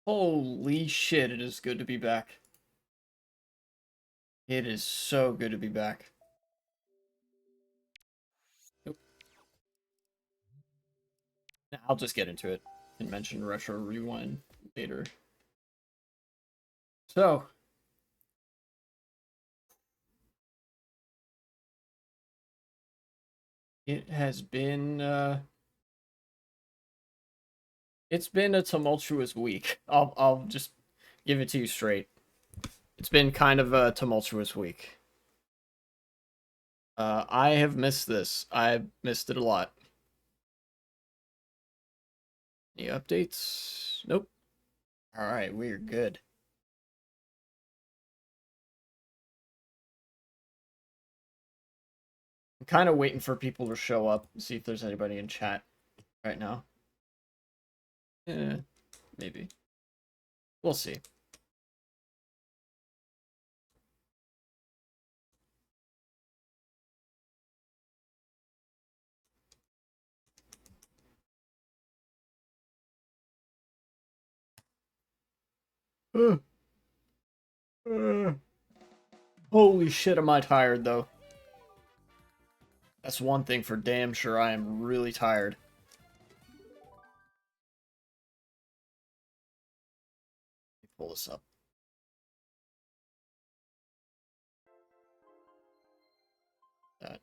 Holy shit, it is good to be back. It is so good to be back. Nope. Nah, I'll just get into it and mention Retro Rewind later. So, it has been, it's been a tumultuous week. I'll just give it to you straight. It's been kind of a tumultuous week. I have missed this. I missed it a lot. Any updates? Nope. Alright, we're good. I'm kind of waiting for people to show up, see if there's anybody in chat right now. Maybe. We'll see. Holy shit, am I tired, though. That's one thing for damn sure. I am really tired. Let me pull this up. That.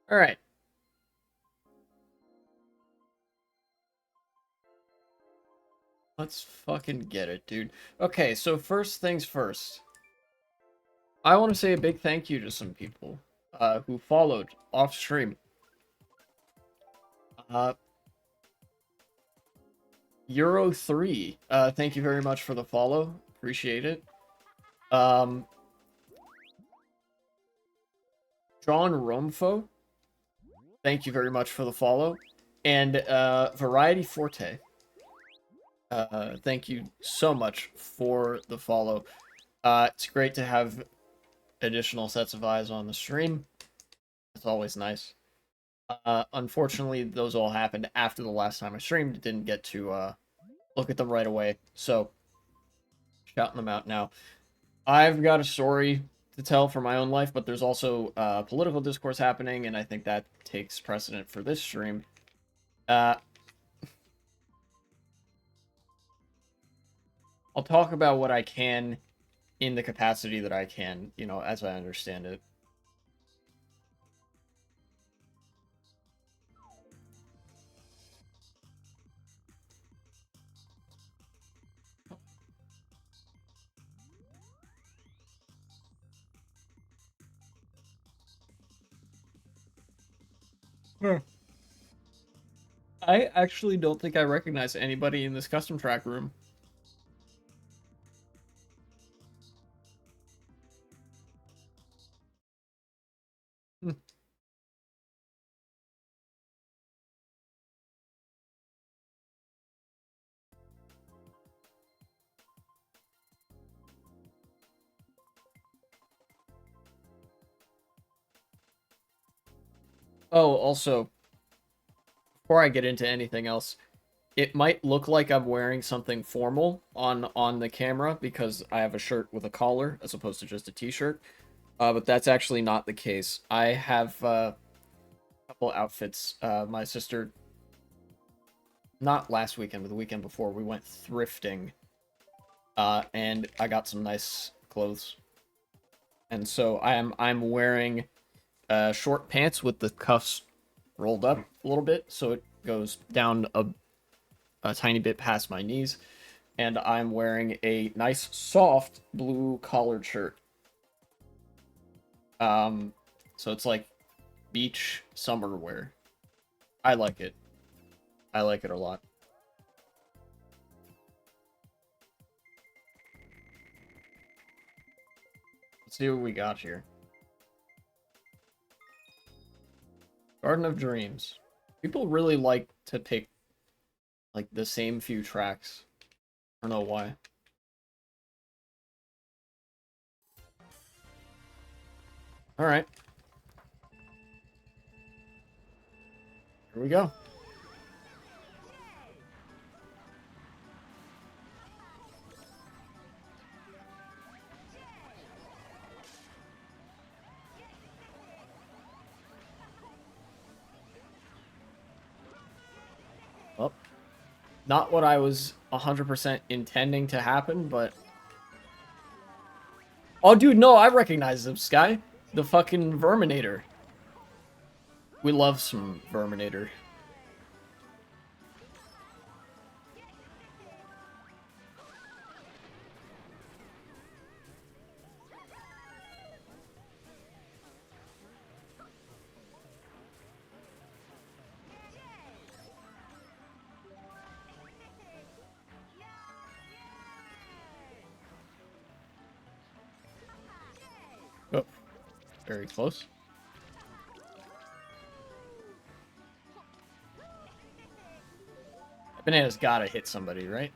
Alright. Let's fucking get it, dude. Okay, so first things first. I want to say a big thank you to some people who followed off stream. Euro3, thank you very much for the follow. Appreciate it. John Romfo, thank you very much for the follow. And Variety Forte, thank you so much for the follow. It's great to have additional sets of eyes on the stream. It's always nice. Unfortunately, those all happened after the last time I streamed. Didn't get to look at them right away, so shouting them out now. I've got a story to tell for my own life, but there's also political discourse happening, and I think that takes precedent for this stream. I'll talk about what I can in the capacity that I can, you know, as I understand it. I actually don't think I recognize anybody in this custom track room. Oh, also, before I get into anything else, it might look like I'm wearing something formal on the camera because I have a shirt with a collar as opposed to just a t-shirt. But that's actually not the case. I have a couple outfits. My sister, not last weekend, but the weekend before, we went thrifting. And I got some nice clothes. And so I'm wearing short pants with the cuffs rolled up a little bit, so it goes down a tiny bit past my knees. And I'm wearing a nice soft blue collared shirt. So it's like beach summer wear. I like it. I like it a lot. Let's see what we got here. Garden of Dreams. People really like to pick like the same few tracks. I don't know why. All right. Here we go. Well, not what I was 100% intending to happen, but... Oh, dude, no, I recognize this guy. The fucking Verminator. We love some Verminator. Oh, very close. Banana's gotta hit somebody, right?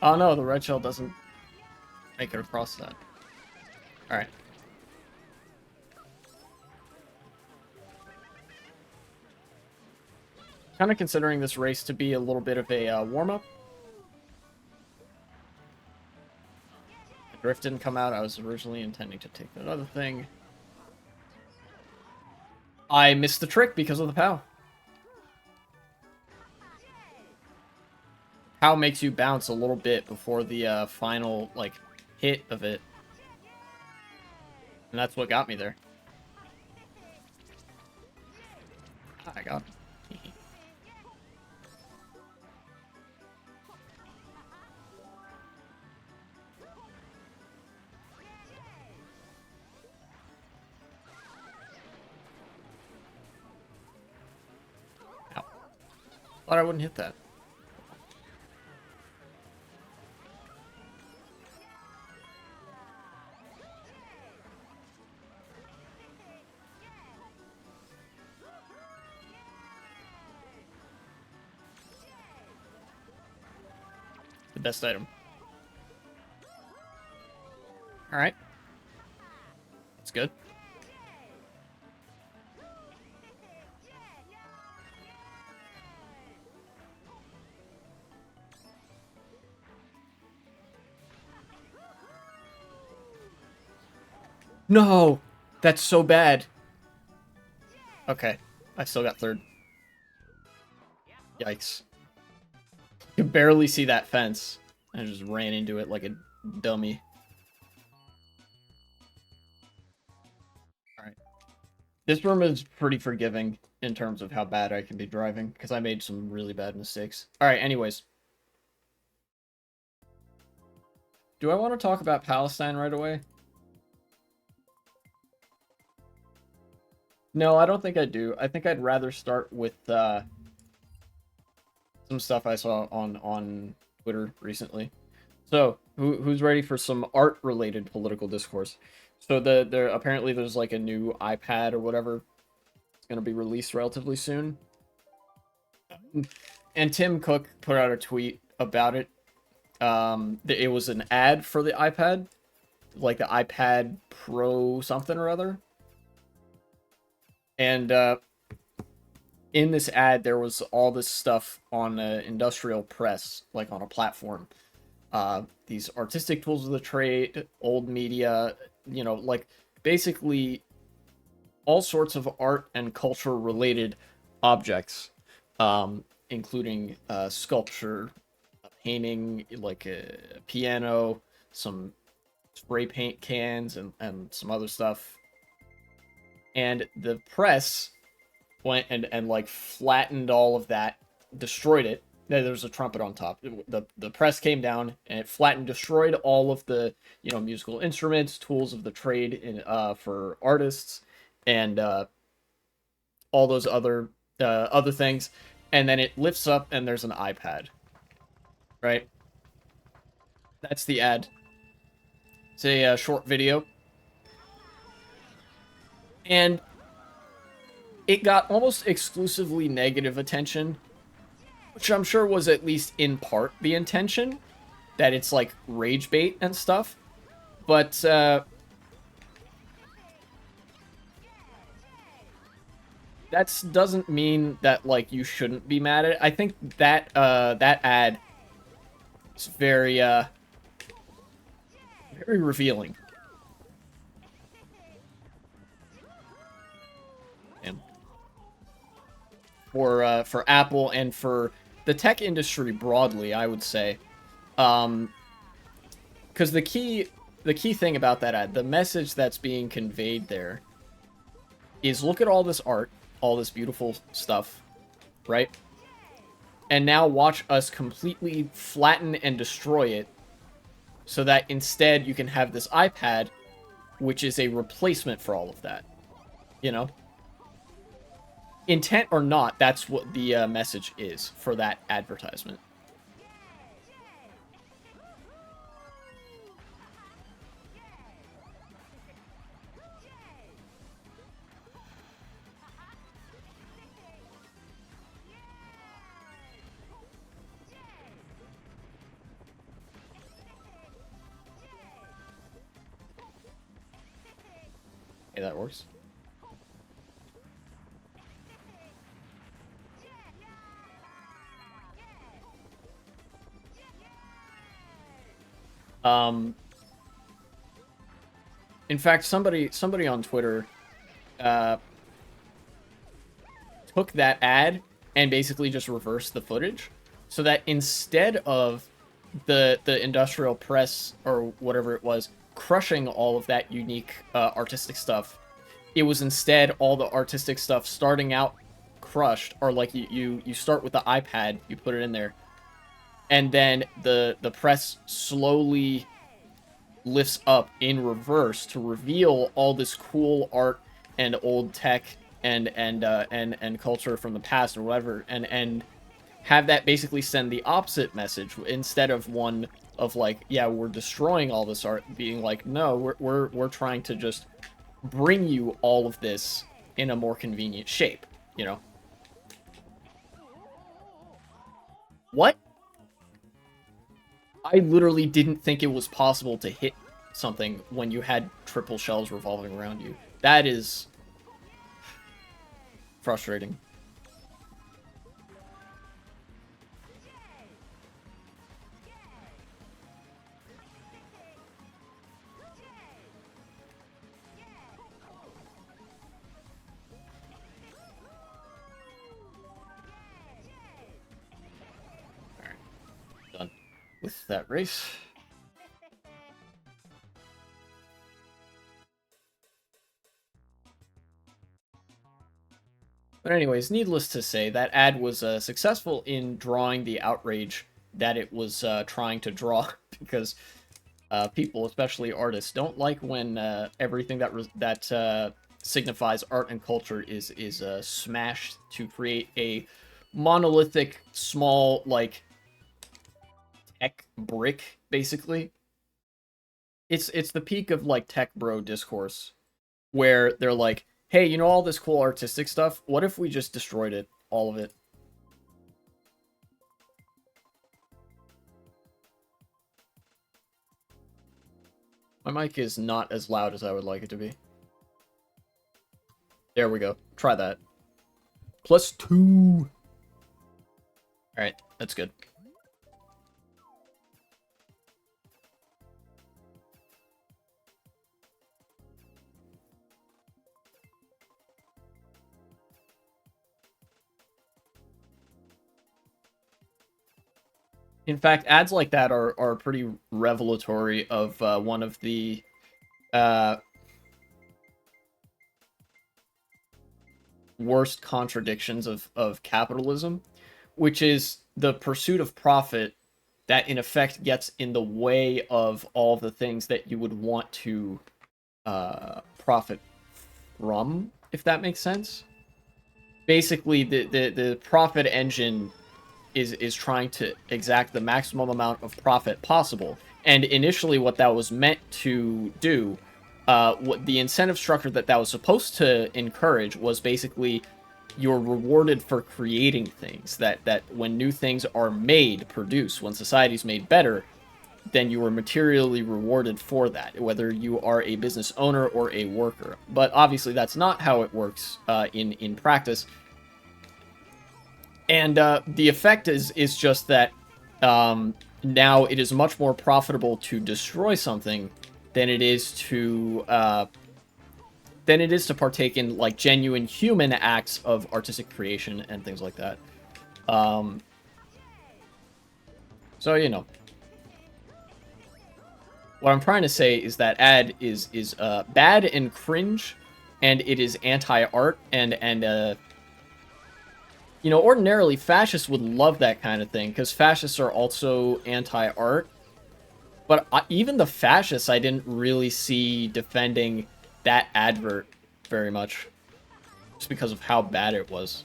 Oh no, the red shell doesn't make it across that. Alright. Kind of considering this race to be a little bit of a warm-up. The drift didn't come out. I was originally intending to take that other thing. I missed the trick because of the POW. POW makes you bounce a little bit before the final, like, hit of it. And that's what got me there. I got it. Ow. Thought I wouldn't hit that. The best item. Alright. That's good. No! That's so bad. Okay. I still got third. Yikes. You could barely see that fence. I just ran into it like a dummy. Alright. This room is pretty forgiving in terms of how bad I can be driving, because I made some really bad mistakes. Alright, anyways. Do I want to talk about Palestine right away? No, I don't think I do. I think I'd rather start with some stuff I saw on Twitter recently. So, who's ready for some art-related political discourse? So there apparently there's like a new iPad or whatever. It's gonna be released relatively soon. And Tim Cook put out a tweet about it. It was an ad for the iPad, like the iPad Pro something or other. And in this ad, there was all this stuff on industrial press, like on a platform. These artistic tools of the trade, old media, you know, like basically all sorts of art and culture related objects, including sculpture, a painting, like a piano, some spray paint cans, and some other stuff. And the press went and like flattened all of that, destroyed it. There's a trumpet on top. The press came down and it flattened, destroyed all of the, you know, musical instruments, tools of the trade in for artists, and all those other things. And then it lifts up and there's an iPad. Right? That's the ad. It's a short video. And it got almost exclusively negative attention, which I'm sure was at least in part the intention, that it's like rage bait and stuff. But that doesn't mean that like you shouldn't be mad at it. I think that that ad is very revealing. And for Apple and for the tech industry broadly, I would say. Because the key thing about that ad, the message that's being conveyed there is look at all this art, all this beautiful stuff, right? And now watch us completely flatten and destroy it so that instead you can have this iPad, which is a replacement for all of that. You know? Intent or not, that's what the message is for that advertisement. Okay, that works. Um, in fact, somebody on Twitter uh, took that ad and basically just reversed the footage, so that instead of the industrial press or whatever it was crushing all of that unique artistic stuff, it was instead all the artistic stuff starting out crushed, or like you start with the iPad, you put it in there, and then the press slowly lifts up in reverse to reveal all this cool art and old tech and culture from the past or whatever, and have that basically send the opposite message instead of one of like, yeah, we're destroying all this art, being like, no, we're trying to just bring you all of this in a more convenient shape, you know? What? I literally didn't think it was possible to hit something when you had triple shells revolving around you. That is frustrating. Alright, done with that race. But anyways, needless to say, that ad was successful in drawing the outrage that it was trying to draw, because people, especially artists, don't like when everything that signifies art and culture is smashed to create a monolithic, small, like, tech brick, basically. It's the peak of like tech bro discourse, where they're like, hey, you know all this cool artistic stuff? What if we just destroyed it? All of it. My mic is not as loud as I would like it to be. There we go. Try that. +2. Alright, that's good. In fact, ads like that are pretty revelatory of one of the uh, worst contradictions of capitalism, which is the pursuit of profit that in effect gets in the way of all the things that you would want to profit from, if that makes sense. Basically, the profit engine is trying to exact the maximum amount of profit possible. And initially, what that was meant to do, what the incentive structure that was supposed to encourage was basically you're rewarded for creating things. That when new things are made, produced, when society's made better, then you are materially rewarded for that, whether you are a business owner or a worker. But obviously, that's not how it works in practice. And the effect is just that now it is much more profitable to destroy something than it is to partake in like genuine human acts of artistic creation and things like that. Um, so you know, what I'm trying to say is that ad is bad and cringe, and it is anti-art, and you know, ordinarily fascists would love that kind of thing because fascists are also anti-art. But even the fascists, I didn't really see defending that advert very much, just because of how bad it was.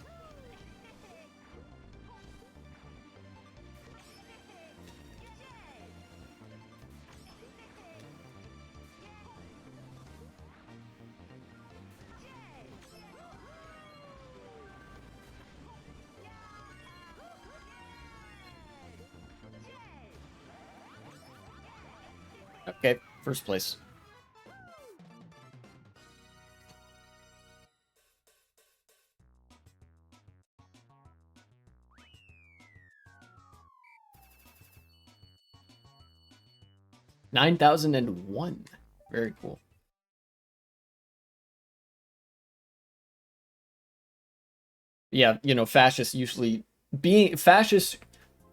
Okay, first place. $9,001. Very cool. Yeah, you know, fascists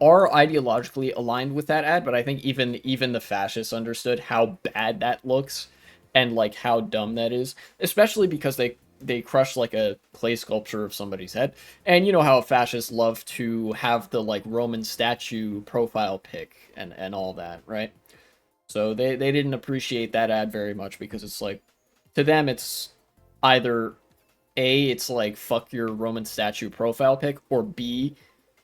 are ideologically aligned with that ad, but I think even the fascists understood how bad that looks and like how dumb that is, especially because they crushed like a clay sculpture of somebody's head. And you know how fascists love to have the like Roman statue profile pic and all that, right? So they didn't appreciate that ad very much because it's like to them it's either A, it's like fuck your Roman statue profile pic, or B,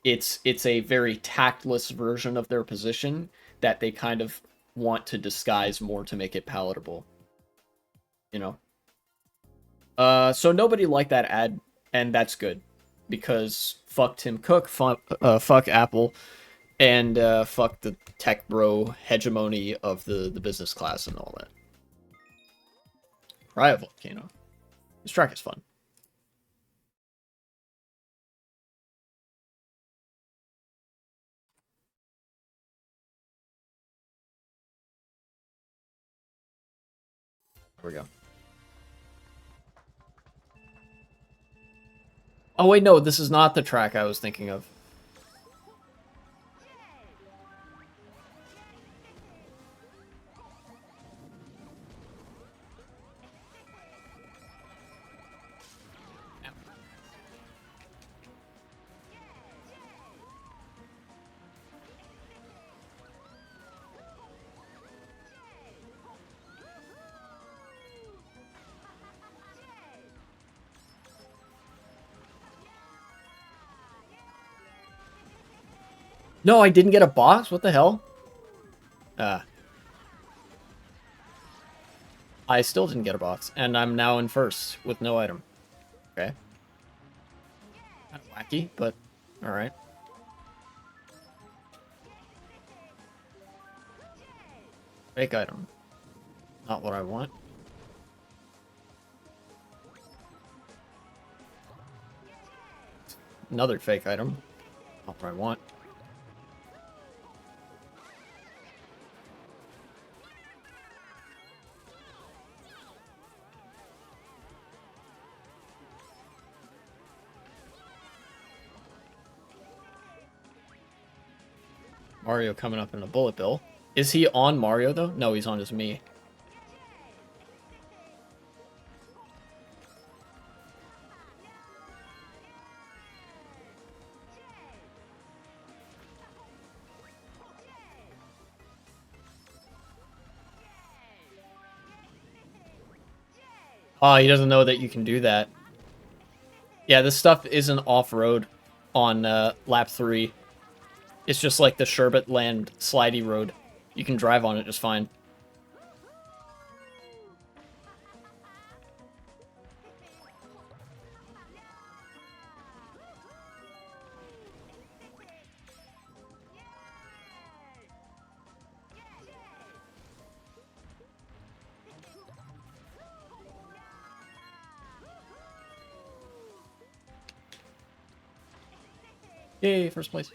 it's a very tactless version of their position that they kind of want to disguise more to make it palatable, you know. So nobody liked that ad, and that's good because fuck Tim Cook, fuck Apple, and fuck the tech bro hegemony of the business class and all that. Riot Volcano. This track is fun. There we go. Oh wait, no, this is not the track I was thinking of. No, I didn't get a box. What the hell? Uh, I still didn't get a box, and I'm now in first with no item. Okay. Kind of wacky, but alright. Fake item. Not what I want. Another fake item. Not what I want. Mario coming up in a bullet bill. Is he on Mario, though? No, he's on just me. Oh, he doesn't know that you can do that. Yeah, this stuff isn't off-road on lap 3. It's just like the Sherbet Land slidey road. You can drive on it just fine. Yay, first place.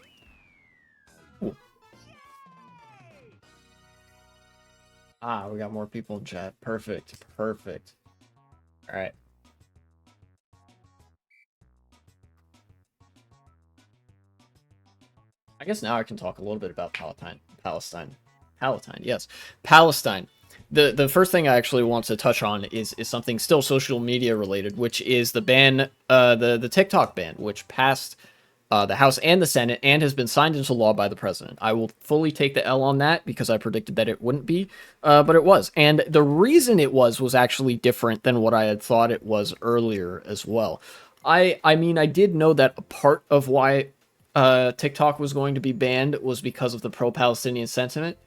Cool. Ah, we got more people in chat. Perfect. Perfect. All right. I guess now I can talk a little bit about Palatine, yes. Palestine. The first thing I actually want to touch on is something still social media related, which is the ban, the TikTok ban, which passed the House and the Senate and has been signed into law by the president. I will fully take the L on that because I predicted that it wouldn't be, but it was. And the reason it was actually different than what I had thought it was earlier as well. I mean, I did know that a part of why TikTok was going to be banned was because of the pro-Palestinian sentiment,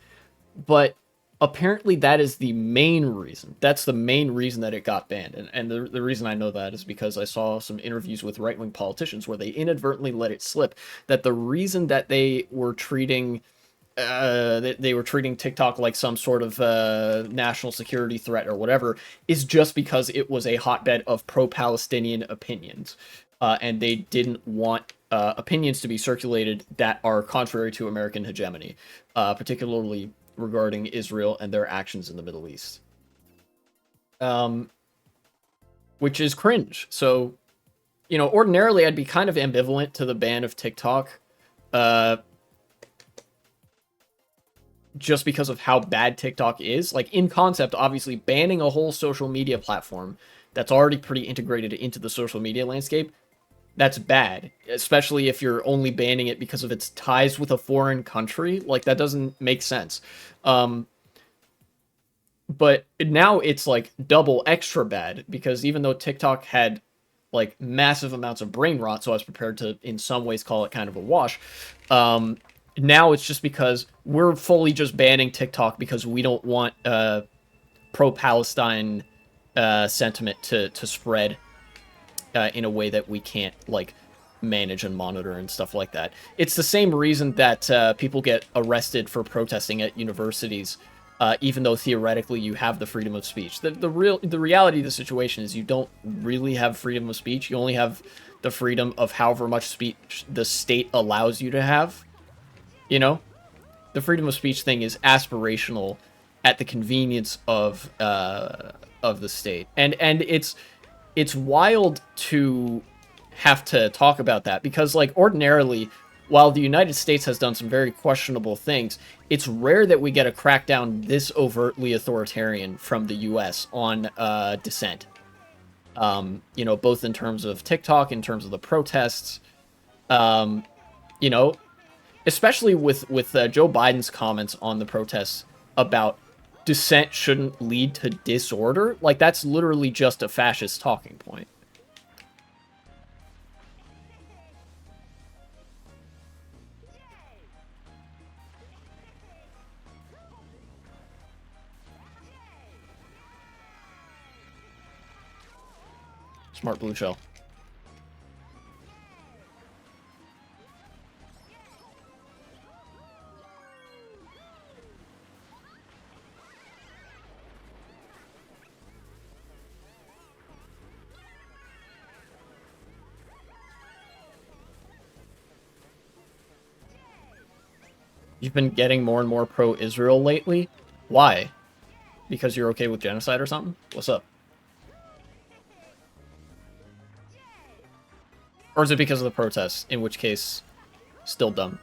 but apparently that is the main reason. That's the main reason that it got banned. And the reason I know that is because I saw some interviews with right-wing politicians where they inadvertently let it slip that the reason that they were treating they were treating TikTok like some sort of national security threat or whatever is just because it was a hotbed of pro-Palestinian opinions, and they didn't want opinions to be circulated that are contrary to American hegemony, particularly regarding Israel and their actions in the Middle East, which is cringe. So, ordinarily I'd be kind of ambivalent to the ban of TikTok. Just because of how bad TikTok is. Like, in concept, obviously, banning a whole social media platform that's already pretty integrated into the social media landscape, that's bad. Especially if you're only banning it because of its ties with a foreign country. Like, that doesn't make sense. But now it's, like, double extra bad, because even though TikTok had, like, massive amounts of brain rot, so I was prepared to, in some ways, call it kind of a wash, now it's just because we're fully just banning TikTok because we don't want pro-Palestine sentiment to spread in a way that we can't, like, manage and monitor and stuff like that. It's the same reason that people get arrested for protesting at universities, even though theoretically you have the freedom of speech. The reality of the situation is you don't really have freedom of speech. You only have the freedom of however much speech the state allows you to have. The freedom of speech thing is aspirational at the convenience of the state, and it's wild to have to talk about that, because, like, ordinarily, while the United States has done some very questionable things, it's rare that we get a crackdown this overtly authoritarian from the U.S. on dissent. Both in terms of TikTok, in terms of the protests, you know, especially with Joe Biden's comments on the protests about dissent shouldn't lead to disorder. Like, that's literally just a fascist talking point. Smart blue shell. You've been getting more and more pro-Israel lately? Why? Because you're okay with genocide or something? What's up? Or is it because of the protests? In which case, still dumb.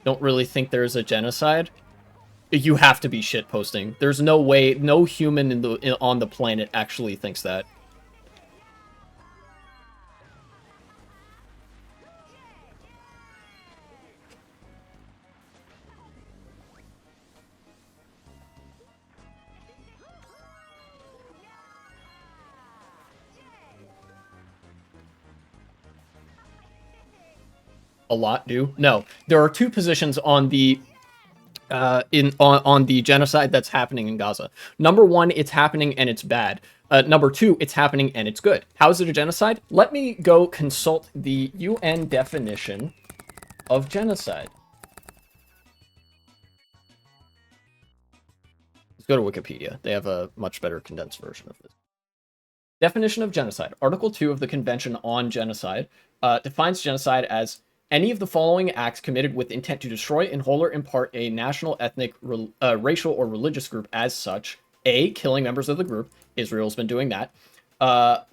Don't really think there's a genocide? You have to be shitposting. There's no way, no human on the planet actually thinks that. A lot do. No, there are two positions on the on the genocide that's happening in Gaza. Number one, it's happening and it's bad. Number two, it's happening and it's good. How is it a genocide? Let me go consult the UN definition of genocide. Let's go to Wikipedia. They have a much better condensed version of this. Definition of genocide. Article 2 of the Convention on Genocide defines genocide as any of the following acts committed with intent to destroy in whole or in part a national, ethnic, racial, or religious group as such. A, killing members of the group. Israel's been doing that.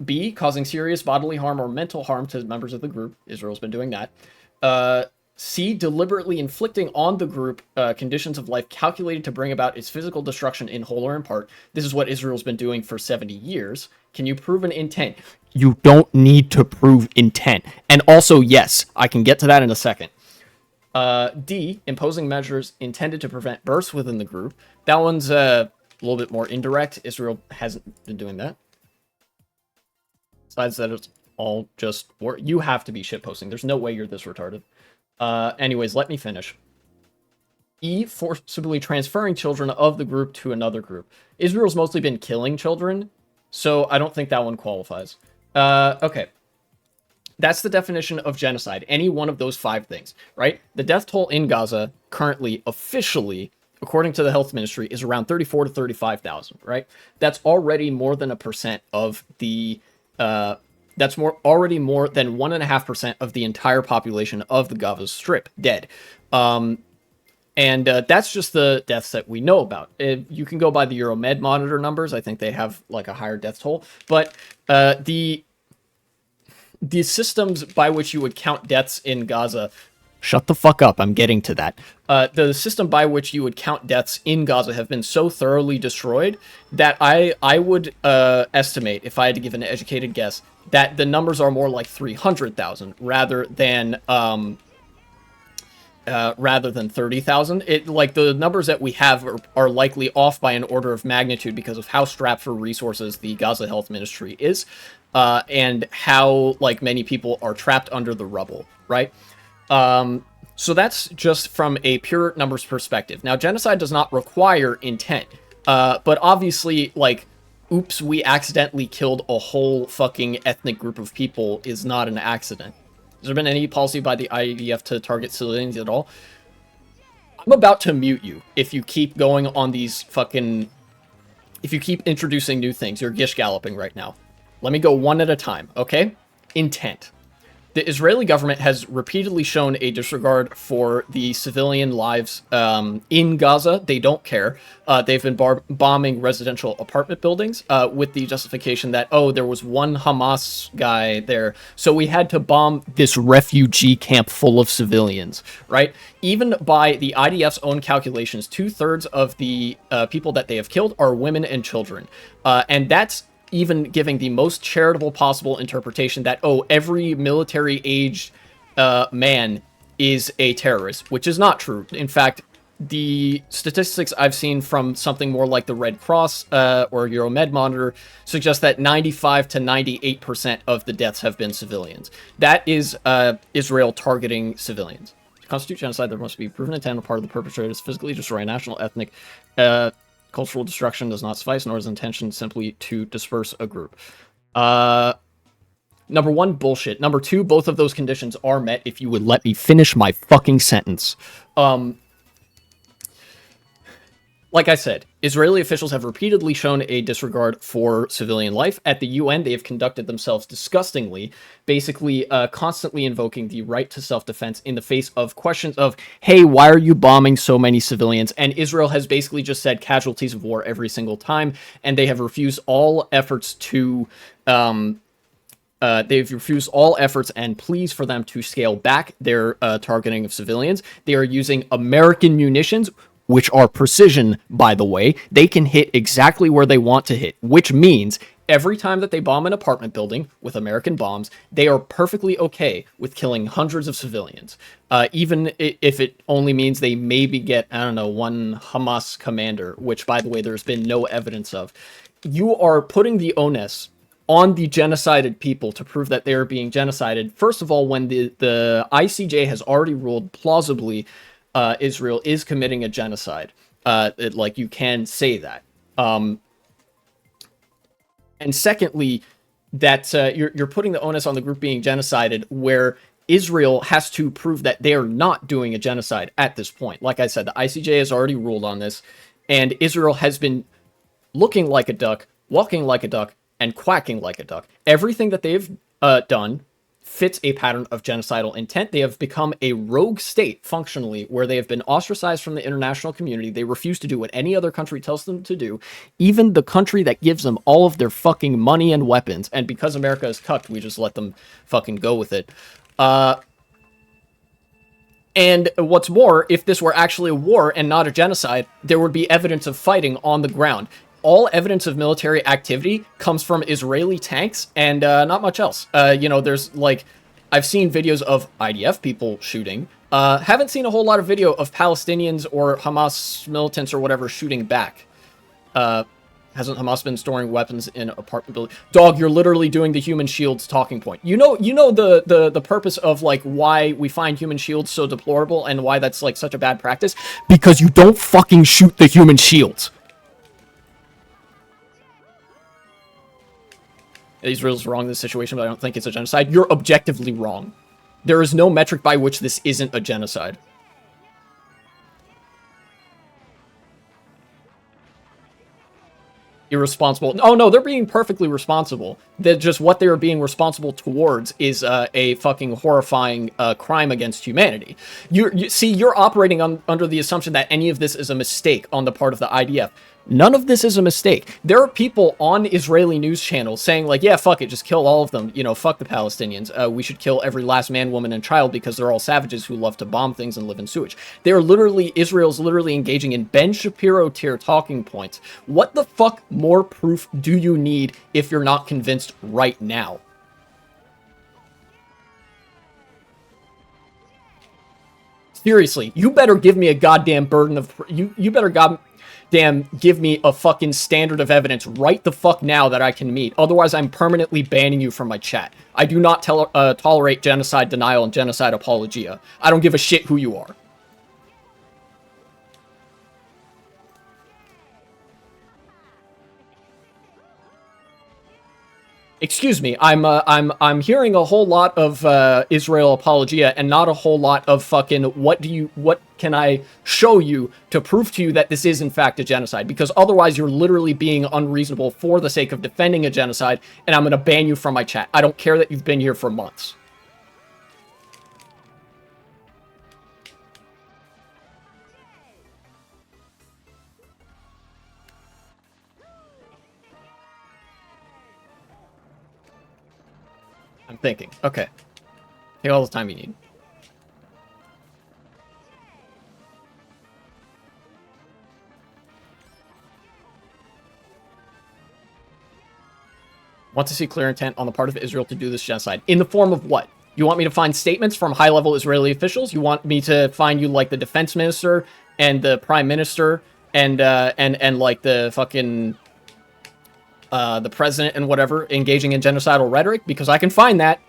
B, causing serious bodily harm or mental harm to members of the group. Israel's been doing that. C, deliberately inflicting on the group conditions of life calculated to bring about its physical destruction in whole or in part. This is what Israel's been doing for 70 years. Can you prove an intent? You don't need to prove intent. And also, yes, I can get to that in a second. D, imposing measures intended to prevent births within the group. That one's a little bit more indirect. Israel hasn't been doing that. Besides that, it's all just war. You have to be shitposting. There's no way you're this retarded. Anyways, let me finish. E, forcibly transferring children of the group to another group. Israel's mostly been killing children, so I don't think that one qualifies. Okay. That's the definition of genocide. Any one of those 5 things, right? The death toll in Gaza currently, officially, according to the health ministry, is around 34 to 35,000, right? That's already more than 1% of the... that's already more than 1.5% of the entire population of the Gaza Strip dead. And that's just the deaths that we know about. You can go by the Euromed monitor numbers. I think they have like a higher death toll. But the systems by which you would count deaths in Gaza... Shut the fuck up, I'm getting to that. The system by which you would count deaths in Gaza have been so thoroughly destroyed that I would estimate, if I had to give an educated guess, that the numbers are more like 300,000 rather than 30,000. It like the numbers that we have are likely off by an order of magnitude because of how strapped for resources the Gaza Health Ministry is, and how like many people are trapped under the rubble, right? So that's just from a pure numbers perspective. Now, genocide does not require intent, but obviously, like, oops, we accidentally killed a whole fucking ethnic group of people is not an accident. Has there been any policy by the IDF to target civilians at all? I'm about to mute you if you keep going on these fucking... If you keep introducing new things. You're gish galloping right now. Let me go one at a time, okay? Intent. The Israeli government has repeatedly shown a disregard for the civilian lives in Gaza. They don't care. They've been bombing residential apartment buildings with the justification that, oh, there was one Hamas guy there, so we had to bomb this refugee camp full of civilians, right? Even by the IDF's own calculations, 2/3 of the people that they have killed are women and children. And that's even giving the most charitable possible interpretation that, oh, every military-aged man is a terrorist, which is not true. In fact, the statistics I've seen from something more like the Red Cross or Euromed Monitor suggest that 95 to 98% of the deaths have been civilians. That is Israel targeting civilians. To constitute genocide, there must be proven intent on the part of the perpetrators to physically destroy a national, ethnic, cultural destruction does not suffice, nor is intention simply to disperse a group. Number 1, bullshit. Number 2, both of those conditions are met if you would let me finish my fucking sentence. Like I said, Israeli officials have repeatedly shown a disregard for civilian life. At the UN, they have conducted themselves disgustingly, basically constantly invoking the right to self-defense in the face of questions of, hey, why are you bombing so many civilians? And Israel has basically just said casualties of war every single time, and they have refused all efforts to... they've refused all efforts and pleas for them to scale back their targeting of civilians. They are using American munitions, which are precision, by the way. They can hit exactly where they want to hit, which means every time that they bomb an apartment building with American bombs, they are perfectly okay with killing hundreds of civilians, even if it only means they maybe get, I don't know, one Hamas commander, which, by the way, there's been no evidence of. You are putting the onus on the genocided people to prove that they are being genocided. First of all, when the ICJ has already ruled plausibly Israel is committing a genocide. Like, you can say that. And secondly, that you're putting the onus on the group being genocided, where Israel has to prove that they are not doing a genocide at this point. Like I said, the ICJ has already ruled on this, and Israel has been looking like a duck, walking like a duck, and quacking like a duck. Everything that they've done fits a pattern of genocidal intent. They have become a rogue state, functionally, where they have been ostracized from the international community. They refuse to do what any other country tells them to do, even the country that gives them all of their fucking money and weapons. And because America is cucked, we just let them fucking go with it. And what's more, if this were actually a war and not a genocide, there would be evidence of fighting on the ground. All evidence of military activity comes from Israeli tanks and not much else. There's like, I've seen videos of IDF people shooting. Haven't seen a whole lot of video of Palestinians or Hamas militants or whatever shooting back. Hasn't Hamas been storing weapons in apartment buildings? Dog, you're literally doing the human shields talking point. You know the purpose of like why we find human shields so deplorable and why that's like such a bad practice? Because you don't fucking shoot the human shields. Israel's wrong in this situation, but I don't think it's a genocide. You're objectively wrong. There is no metric by which this isn't a genocide. Irresponsible. Oh no, they're being perfectly responsible. That just what they are being responsible towards is a fucking horrifying crime against humanity. You're operating under the assumption that any of this is a mistake on the part of the IDF. None of this is a mistake. There are people on Israeli news channels saying like, yeah, fuck it, just kill all of them. Fuck the Palestinians. We should kill every last man, woman, and child because they're all savages who love to bomb things and live in sewage. Israel's literally engaging in Ben Shapiro tier talking points. What the fuck more proof do you need if you're not convinced right now? Seriously, you better give me a goddamn burden of... You better give me a fucking standard of evidence right the fuck now that I can meet. Otherwise, I'm permanently banning you from my chat. I do not tolerate genocide denial and genocide apologia. I don't give a shit who you are. Excuse me, I'm hearing a whole lot of Israel apologia and not a whole lot of fucking what can I show you to prove to you that this is in fact a genocide? Because otherwise you're literally being unreasonable for the sake of defending a genocide, and I'm gonna ban you from my chat. I don't care that you've been here for months. I'm thinking. Okay. Take all the time you need. Want to see clear intent on the part of Israel to do this genocide. In the form of what? You want me to find statements from high-level Israeli officials? You want me to find you, like, the defense minister and the prime minister and like, the fucking... the president and whatever engaging in genocidal rhetoric? Because I can find that.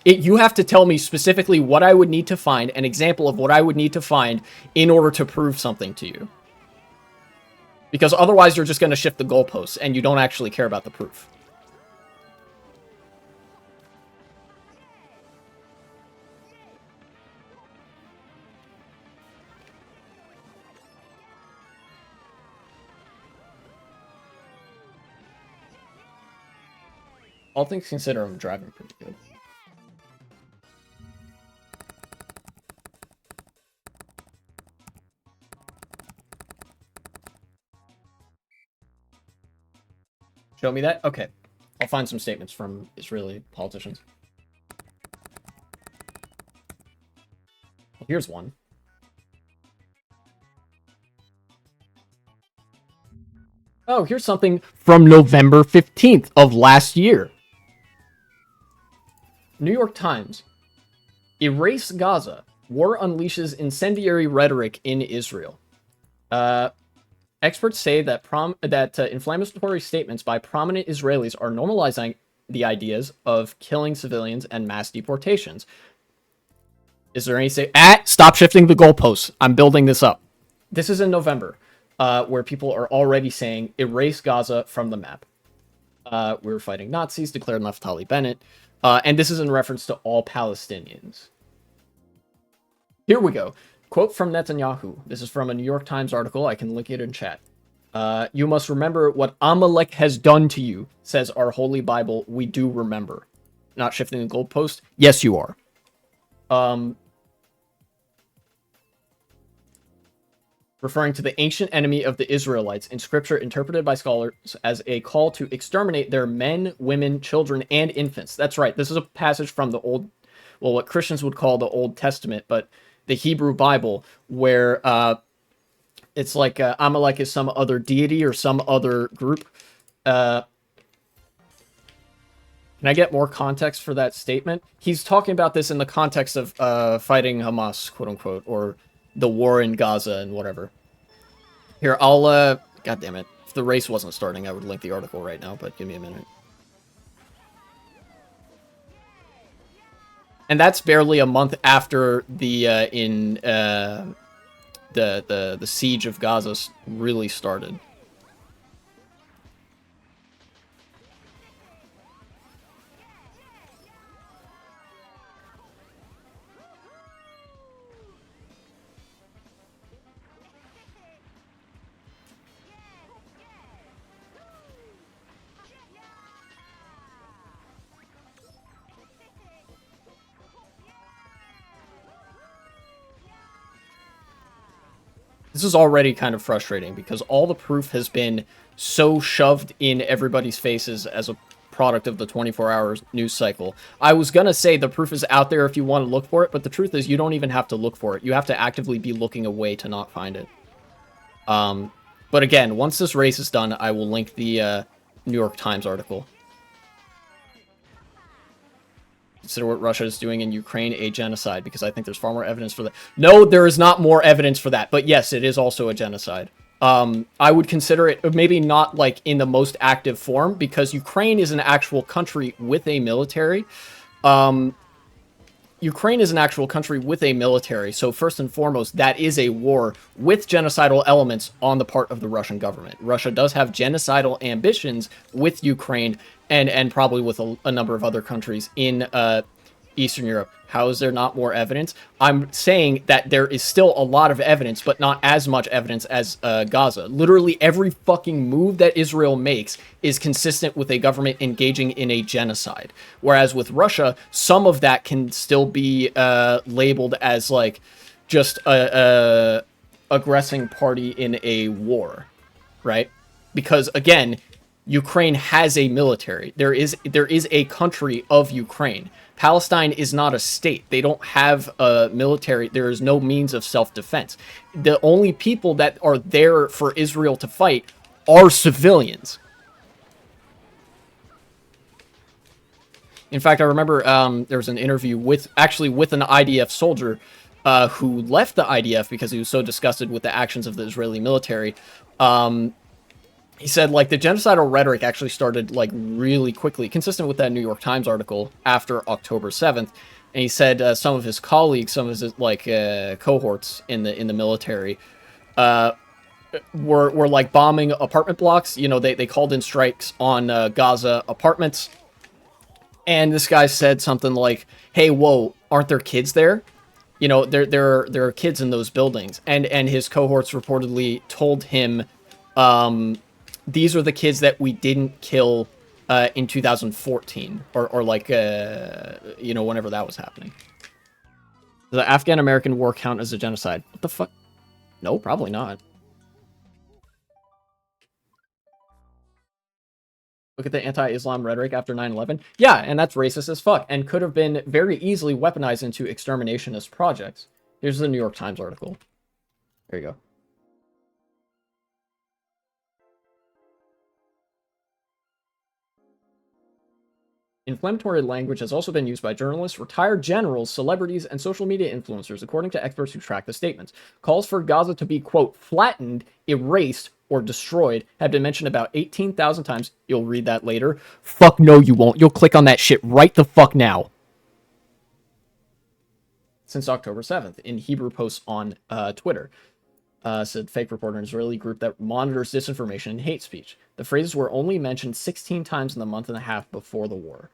You have to tell me specifically what I would need to find, an example of what I would need to find in order to prove something to you. Because otherwise you're just going to shift the goalposts and you don't actually care about the proof. All things considered, I'm driving pretty good. Show me that? Okay. I'll find some statements from Israeli politicians. Well, here's one. Oh, here's something from November 15th of last year. New York Times. Erase Gaza. War unleashes incendiary rhetoric in Israel. Experts say that inflammatory statements by prominent Israelis are normalizing the ideas of killing civilians and mass deportations. Is there any say? Stop shifting the goalposts. I'm building this up. This is in November. where people are already saying, erase Gaza from the map. We were fighting Nazis, declared Naftali Bennett. And this is in reference to all Palestinians. Here we go. Quote from Netanyahu. This is from a New York Times article. I can link it in chat. You must remember what Amalek has done to you, says our Holy Bible. We do remember. Not shifting the goalpost? Yes, you are. Referring to the ancient enemy of the Israelites in scripture interpreted by scholars as a call to exterminate their men, women, children, and infants. That's right. This is a passage from the old, well, what Christians would call the Old Testament, but the Hebrew Bible, where it's like Amalek is some other deity or some other group. Can I get more context for that statement? He's talking about this in the context of fighting Hamas, quote unquote, or the war in Gaza and whatever. Here, I'll, God damn it. If the race wasn't starting, I would link the article right now, but give me a minute. And that's barely a month after the, the siege of Gaza really started. This is already kind of frustrating because all the proof has been so shoved in everybody's faces as a product of the 24-hour news cycle. I was gonna say the proof is out there if you want to look for it, but the truth is you don't even have to look for it. You have to actively be looking away to not find it. But again, once this race is done, I will link the New York Times article. Consider what Russia is doing in Ukraine a genocide, because I think there's far more evidence for that. No, there is not more evidence for that, but yes, it is also a genocide. I would consider it maybe not like in the most active form, because Ukraine is an actual country with a military. Ukraine is an actual country with a military, so first and foremost, that is a war with genocidal elements on the part of the Russian government. Russia does have genocidal ambitions with Ukraine and probably with a number of other countries in Eastern Europe. How is there not more evidence? I'm saying that there is still a lot of evidence, but not as much evidence as Gaza. Literally every fucking move that Israel makes is consistent with a government engaging in a genocide. Whereas with Russia, some of that can still be labeled as like just a aggressing party in a war, right? Because again, Ukraine has a military. There is a country of Ukraine. Palestine is not a state. They don't have a military. There is no means of self-defense. The only people that are there for Israel to fight are civilians. In fact, I remember there was an interview with an IDF soldier who left the IDF because he was so disgusted with the actions of the Israeli military. He said, like, the genocidal rhetoric actually started, like, really quickly, consistent with that New York Times article, after October 7th. And he said some of his colleagues, some of his, like, cohorts in the military were, like, bombing apartment blocks. You know, they called in strikes on Gaza apartments. And this guy said something like, hey, whoa, aren't there kids there? You know, there are kids in those buildings. And his cohorts reportedly told him, these are the kids that we didn't kill in 2014, or like, you know, whenever that was happening. Does the Afghan-American war count as a genocide? What the fuck? No, probably not. Look at the anti-Islam rhetoric after 9/11. Yeah, and that's racist as fuck, and could have been very easily weaponized into exterminationist projects. Here's the New York Times article. There you go. Inflammatory language has also been used by journalists, retired generals, celebrities, and social media influencers, according to experts who track the statements. Calls for Gaza to be, quote, flattened, erased, or destroyed have been mentioned about 18,000 times. You'll read that later. Fuck no, you won't. You'll click on that shit right the fuck now. Since October 7th, in Hebrew posts on Twitter. said fake reporter, an Israeli group that monitors disinformation and hate speech. The phrases were only mentioned 16 times in the month and a half before the war.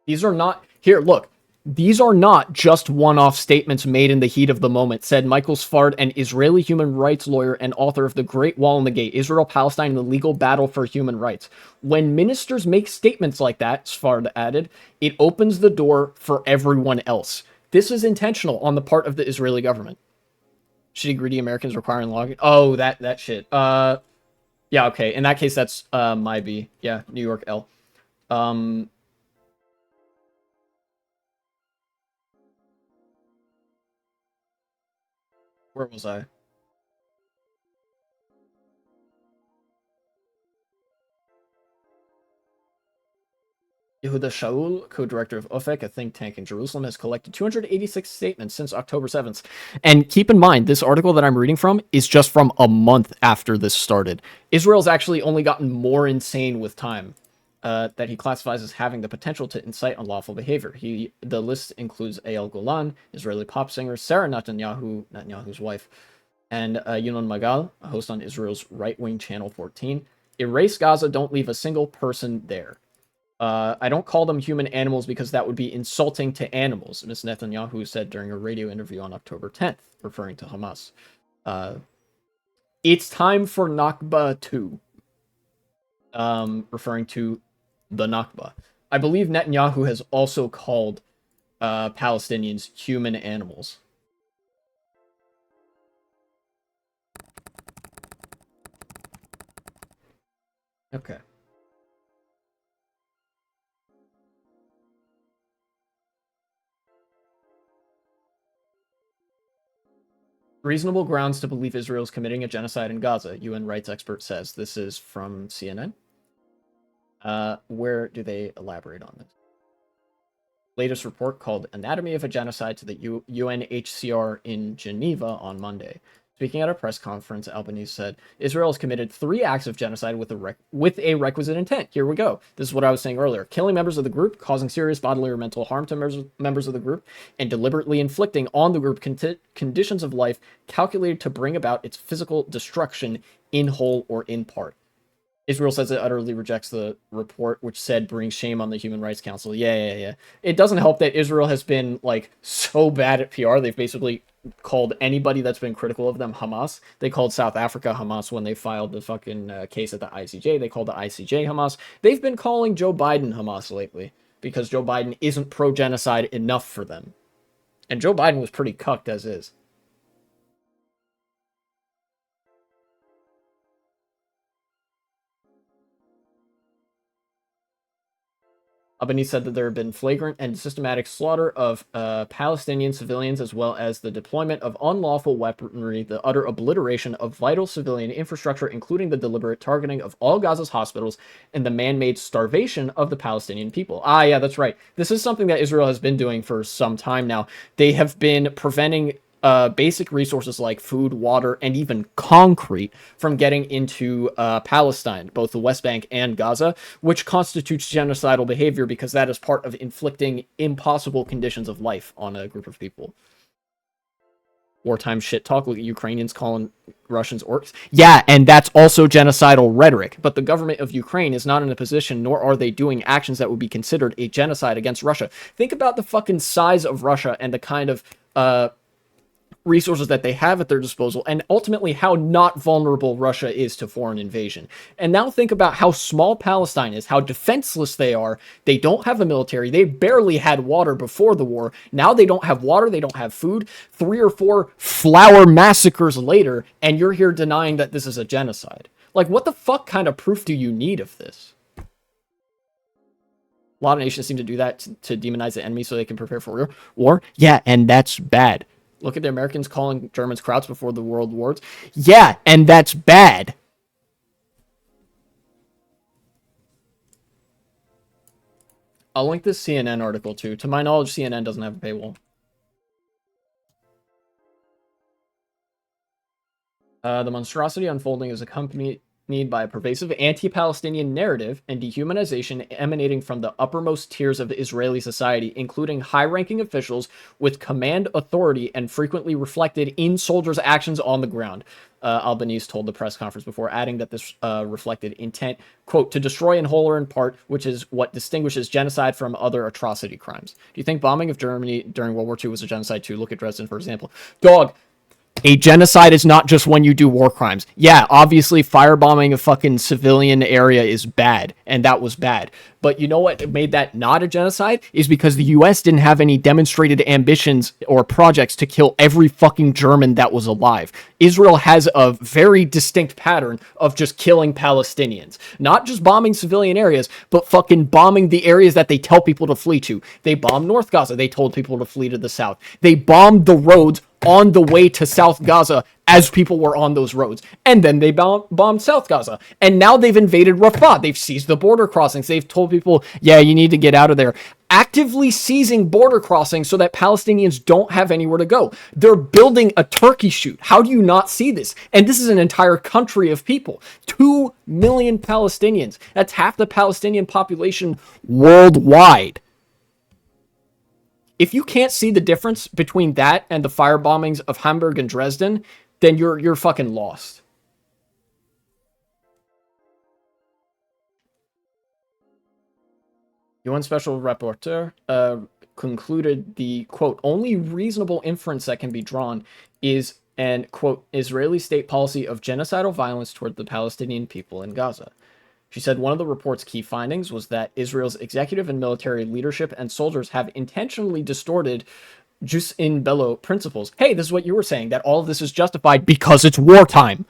These are not, here, look, these are not just one-off statements made in the heat of the moment, said Michael Sfard, an Israeli human rights lawyer and author of The Great Wall and the Gate, Israel, Palestine, and the Legal Battle for Human Rights. When ministers make statements like that, Sfard added, it opens the door for everyone else. This is intentional on the part of the Israeli government. Shitty, greedy Americans requiring logging. Oh, that shit. Yeah, okay. In that case, that's my B. Yeah, New York L. Where was I? Yehuda Shaul, co-director of OFEC, a think tank in Jerusalem, has collected 286 statements since October 7th. And keep in mind, this article that I'm reading from is just from a month after this started. Israel's actually only gotten more insane with time, that he classifies as having the potential to incite unlawful behavior. The list includes Eyal Golan, Israeli pop singer, Sarah Netanyahu's wife, and Yunon Magal, a host on Israel's right-wing Channel 14. Erase Gaza, don't leave a single person there. I don't call them human animals because that would be insulting to animals, Ms. Netanyahu said during a radio interview on October 10th, referring to Hamas. It's time for Nakba 2, referring to the Nakba. I believe Netanyahu has also called Palestinians human animals. Okay. Reasonable grounds to believe Israel is committing a genocide in Gaza, UN rights expert says. This is from CNN. Where do they elaborate on this? Latest report called Anatomy of a Genocide to the UNHCR in Geneva on Monday. Speaking at a press conference, Albanese said, Israel has committed 3 acts of genocide with a requisite intent. Here we go. This is what I was saying earlier. Killing members of the group, causing serious bodily or mental harm to members of the group, and deliberately inflicting on the group conditions of life calculated to bring about its physical destruction in whole or in part. Israel says it utterly rejects the report, which said bring shame on the Human Rights Council. Yeah. It doesn't help that Israel has been, like, so bad at PR. They've basically called anybody that's been critical of them Hamas. They called South Africa Hamas when they filed the fucking case at the ICJ. They called the ICJ Hamas. They've been calling Joe Biden Hamas lately because Joe Biden isn't pro-genocide enough for them. And Joe Biden was pretty cucked as is. Albanese said that there have been flagrant and systematic slaughter of Palestinian civilians, as well as the deployment of unlawful weaponry, the utter obliteration of vital civilian infrastructure, including the deliberate targeting of all Gaza's hospitals, and the man-made starvation of the Palestinian people. Ah, yeah, that's right. This is something that Israel has been doing for some time now. They have been preventing basic resources like food, water, and even concrete from getting into Palestine, both the West Bank and Gaza, which constitutes genocidal behavior because that is part of inflicting impossible conditions of life on a group of people. Wartime shit talk. Look at Ukrainians calling Russians orcs. Yeah, and that's also genocidal rhetoric. But the government of Ukraine is not in a position, nor are they doing actions that would be considered a genocide against Russia. Think about the fucking size of Russia and the kind of resources that they have at their disposal, and ultimately how not vulnerable Russia is to foreign invasion. And now think about how small Palestine is, how defenseless they are. They don't have a military. They barely had water before the war. Now they don't have water. They don't have food. 3 or 4 flower massacres later, and you're here denying that this is a genocide. Like, what the fuck kind of proof do you need of this? A lot of nations seem to do that to demonize the enemy so they can prepare for war. Yeah, and that's bad. Look at the Americans calling Germans krauts before the world wars. Yeah, and that's bad. I'll link this CNN article too. To my knowledge, CNN doesn't have a paywall. The monstrosity unfolding is accompanied accompanied by a pervasive anti-Palestinian narrative and dehumanization emanating from the uppermost tiers of Israeli society, including high-ranking officials with command authority and frequently reflected in soldiers' actions on the ground. Albanese told the press conference before, adding that this reflected intent, quote, to destroy in whole or in part, which is what distinguishes genocide from other atrocity crimes. Do you think bombing of Germany during World War II was a genocide too? Look at Dresden, for example. Dog, a genocide is not just when you do war crimes. Yeah, obviously firebombing a fucking civilian area is bad, and that was bad. But you know what made that not a genocide? Is because the US didn't have any demonstrated ambitions or projects to kill every fucking German that was alive. Israel has a very distinct pattern of just killing Palestinians. Not just bombing civilian areas, but fucking bombing the areas that they tell people to flee to. They bombed North Gaza. They told people to flee to the south. They bombed the roads on the way to South Gaza as people were on those roads. And then they bombed South Gaza. And now they've invaded Rafah. They've seized the border crossings. They've told people, yeah, you need to get out of there. Actively seizing border crossings so that Palestinians don't have anywhere to go. They're building a turkey shoot. How do you not see this? And this is an entire country of people. 2 million Palestinians. That's half the Palestinian population worldwide. If you can't see the difference between that and the fire bombings of Hamburg and Dresden, then you're fucking lost. UN Special Rapporteur concluded the, quote, only reasonable inference that can be drawn is an, quote, Israeli state policy of genocidal violence toward the Palestinian people in Gaza. She said one of the report's key findings was that Israel's executive and military leadership and soldiers have intentionally distorted jus in bello principles. Hey, this is what you were saying, that all of this is justified because it's wartime.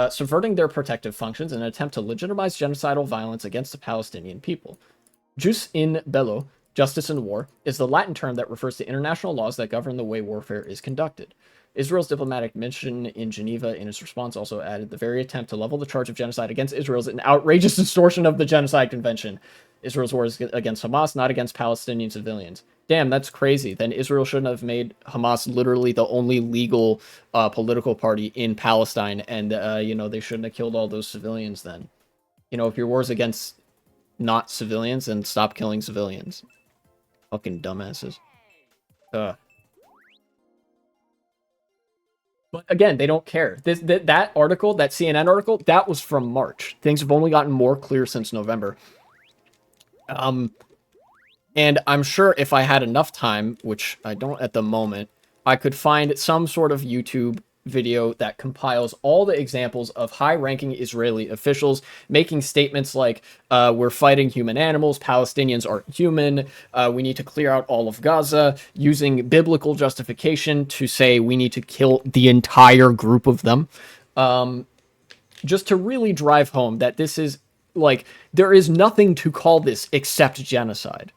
Subverting their protective functions in an attempt to legitimize genocidal violence against the Palestinian people. Jus in bello, justice in war, is the Latin term that refers to international laws that govern the way warfare is conducted. Israel's diplomatic mission in Geneva in its response also added the very attempt to level the charge of genocide against Israel is an outrageous distortion of the Genocide Convention. Israel's war is against Hamas, not against Palestinian civilians. Damn, that's crazy. Then Israel shouldn't have made Hamas literally the only legal political party in Palestine, and, they shouldn't have killed all those civilians then. If your war is against not civilians, then stop killing civilians. Fucking dumbasses. Ugh. But again, they don't care. That article, that CNN article, that was from March. Things have only gotten more clear since November. And I'm sure if I had enough time, which I don't at the moment, I could find some sort of YouTube video that compiles all the examples of high-ranking Israeli officials making statements like, we're fighting human animals, Palestinians aren't human, we need to clear out all of Gaza, using biblical justification to say we need to kill the entire group of them, just to really drive home that this is, like, there is nothing to call this except genocide.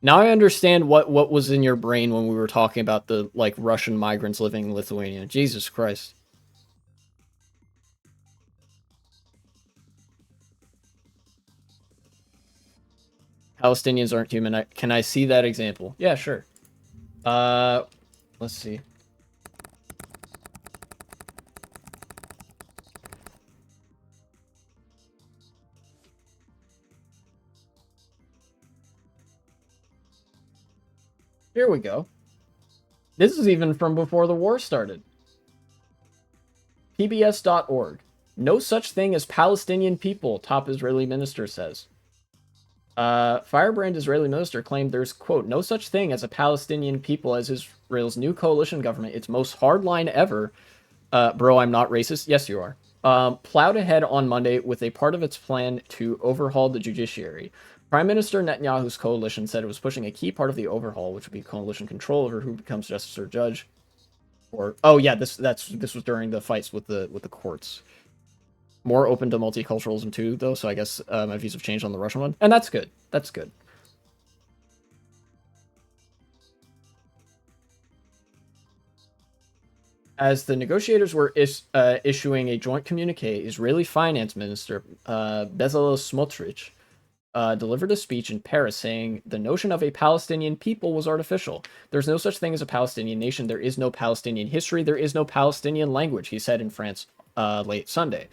Now I understand what was in your brain when we were talking about the, like, Russian migrants living in Lithuania. Jesus Christ. Palestinians aren't human. Can I see that example? Yeah, sure. Let's see. Here we go. This is even from before the war started. PBS.org. No such thing as Palestinian people, top Israeli minister says. Firebrand Israeli minister claimed there's, quote, no such thing as a Palestinian people as Israel's new coalition government, its most hardline ever. Bro, I'm not racist. Yes, you are. Plowed ahead on Monday with a part of its plan to overhaul the judiciary. Prime Minister Netanyahu's coalition said it was pushing a key part of the overhaul, which would be coalition control over who becomes justice or judge. Or, oh yeah, this was during the fights with the courts. More open to multiculturalism too, though. So I guess my views have changed on the Russian one, and that's good. That's good. As the negotiators were issuing a joint communique, Israeli Finance Minister Bezalel Smotrich delivered a speech in Paris saying the notion of a Palestinian people was artificial. There's no such thing as a Palestinian nation. There is no Palestinian history. There is no Palestinian language, he said in France late Sunday.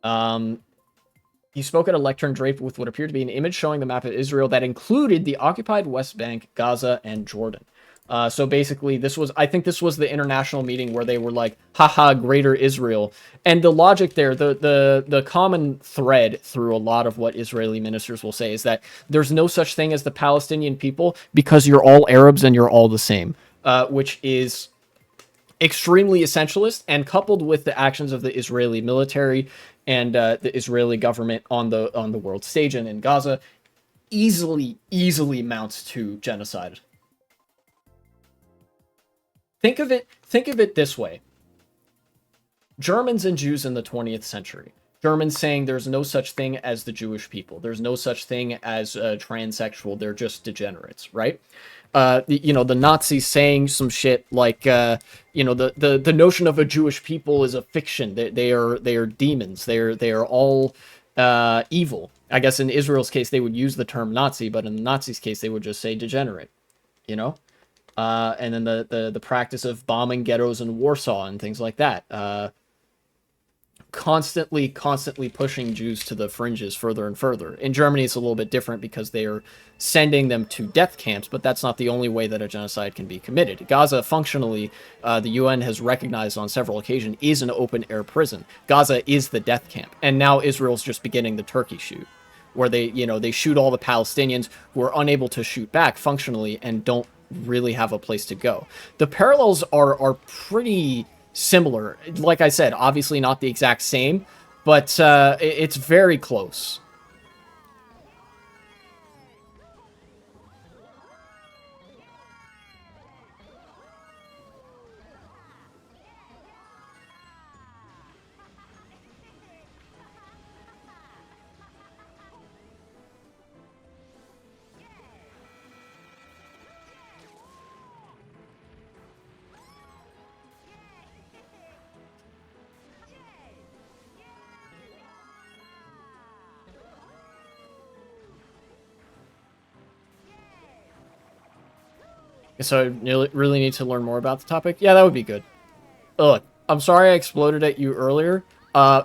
Um, he spoke at a lectern draped with what appeared to be an image showing the map of Israel that included the occupied West Bank, Gaza, and Jordan. So basically, I think this was the international meeting where they were like, haha, greater Israel. And the logic there, the common thread through a lot of what Israeli ministers will say is that there's no such thing as the Palestinian people because you're all Arabs and you're all the same, which is extremely essentialist, and coupled with the actions of the Israeli military and the Israeli government on the world stage and in Gaza, easily mounts to genocide. Think of it this way. Germans and Jews in the 20th century. Germans saying there's no such thing as the Jewish people. There's no such thing as transsexual. They're just degenerates, right? The Nazis saying some shit like, the notion of a Jewish people is a fiction. They are demons. They are all evil. I guess in Israel's case they would use the term Nazi, but in the Nazis' case they would just say degenerate. You know. And then the practice of bombing ghettos in Warsaw and things like that. Constantly pushing Jews to the fringes further and further. In Germany, it's a little bit different because they are sending them to death camps, but that's not the only way that a genocide can be committed. Gaza, functionally, the UN has recognized on several occasions, is an open-air prison. Gaza is the death camp, and now Israel's just beginning the turkey shoot, where they shoot all the Palestinians who are unable to shoot back functionally and don't really have a place to go. The parallels are pretty similar. Like I said, obviously not the exact same, but it's very close. So I really need to learn more about the topic. Yeah, that would be good. Look, I'm sorry I exploded at you earlier.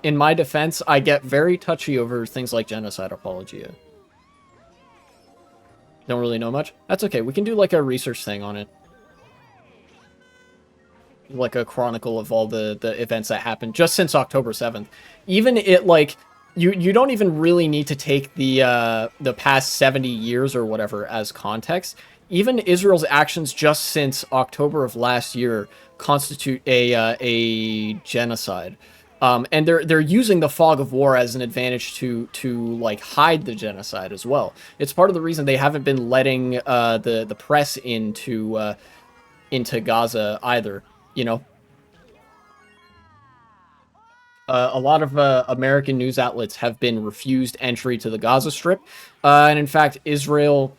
In my defense, I get very touchy over things like genocide apologia. Don't really know much. That's okay. We can do like a research thing on it. Like a chronicle of all the events that happened just since October 7th. Even it like you don't even really need to take the past 70 years or whatever as context. Even Israel's actions just since October of last year constitute a genocide. And they're using the fog of war as an advantage to like hide the genocide as well. It's part of the reason they haven't been letting the press into Gaza either. You know, a lot of American news outlets have been refused entry to the Gaza Strip, and in fact, Israel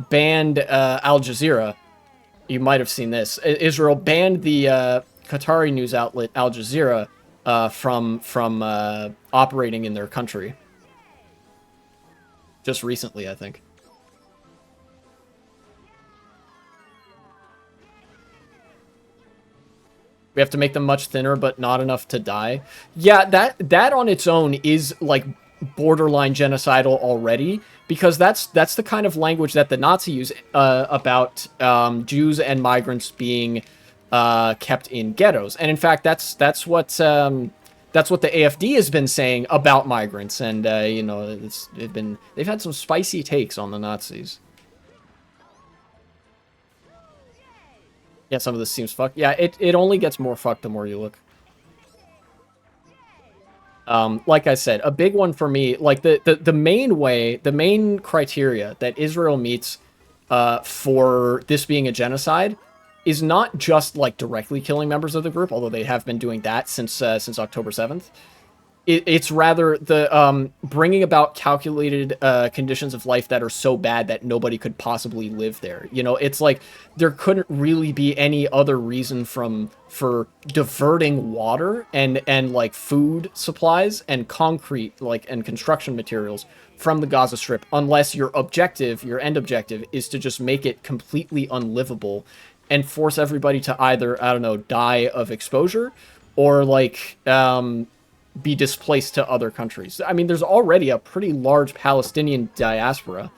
banned Al Jazeera. You might have seen this. Israel banned the Qatari news outlet Al Jazeera from operating in their country. Just recently, I think. We have to make them much thinner, but not enough to die. Yeah, that on its own is like borderline genocidal already, because that's the kind of language that the Nazis use about Jews and migrants being kept in ghettos. And in fact, that's what the AFD has been saying about migrants. And they've had some spicy takes on the Nazis. Yeah, some of this seems fucked. Yeah, it only gets more fucked the more you look. Like I said, a big one for me, like the main criteria that Israel meets for this being a genocide is not just like directly killing members of the group, although they have been doing that since October 7th. It's rather the bringing about calculated conditions of life that are so bad that nobody could possibly live there. You know, it's like there couldn't really be any other reason for diverting water and like food supplies and concrete like and construction materials from the Gaza Strip unless your objective, your end objective, is to just make it completely unlivable and force everybody to either, I don't know, die of exposure or like be displaced to other countries. I mean, there's already a pretty large Palestinian diaspora.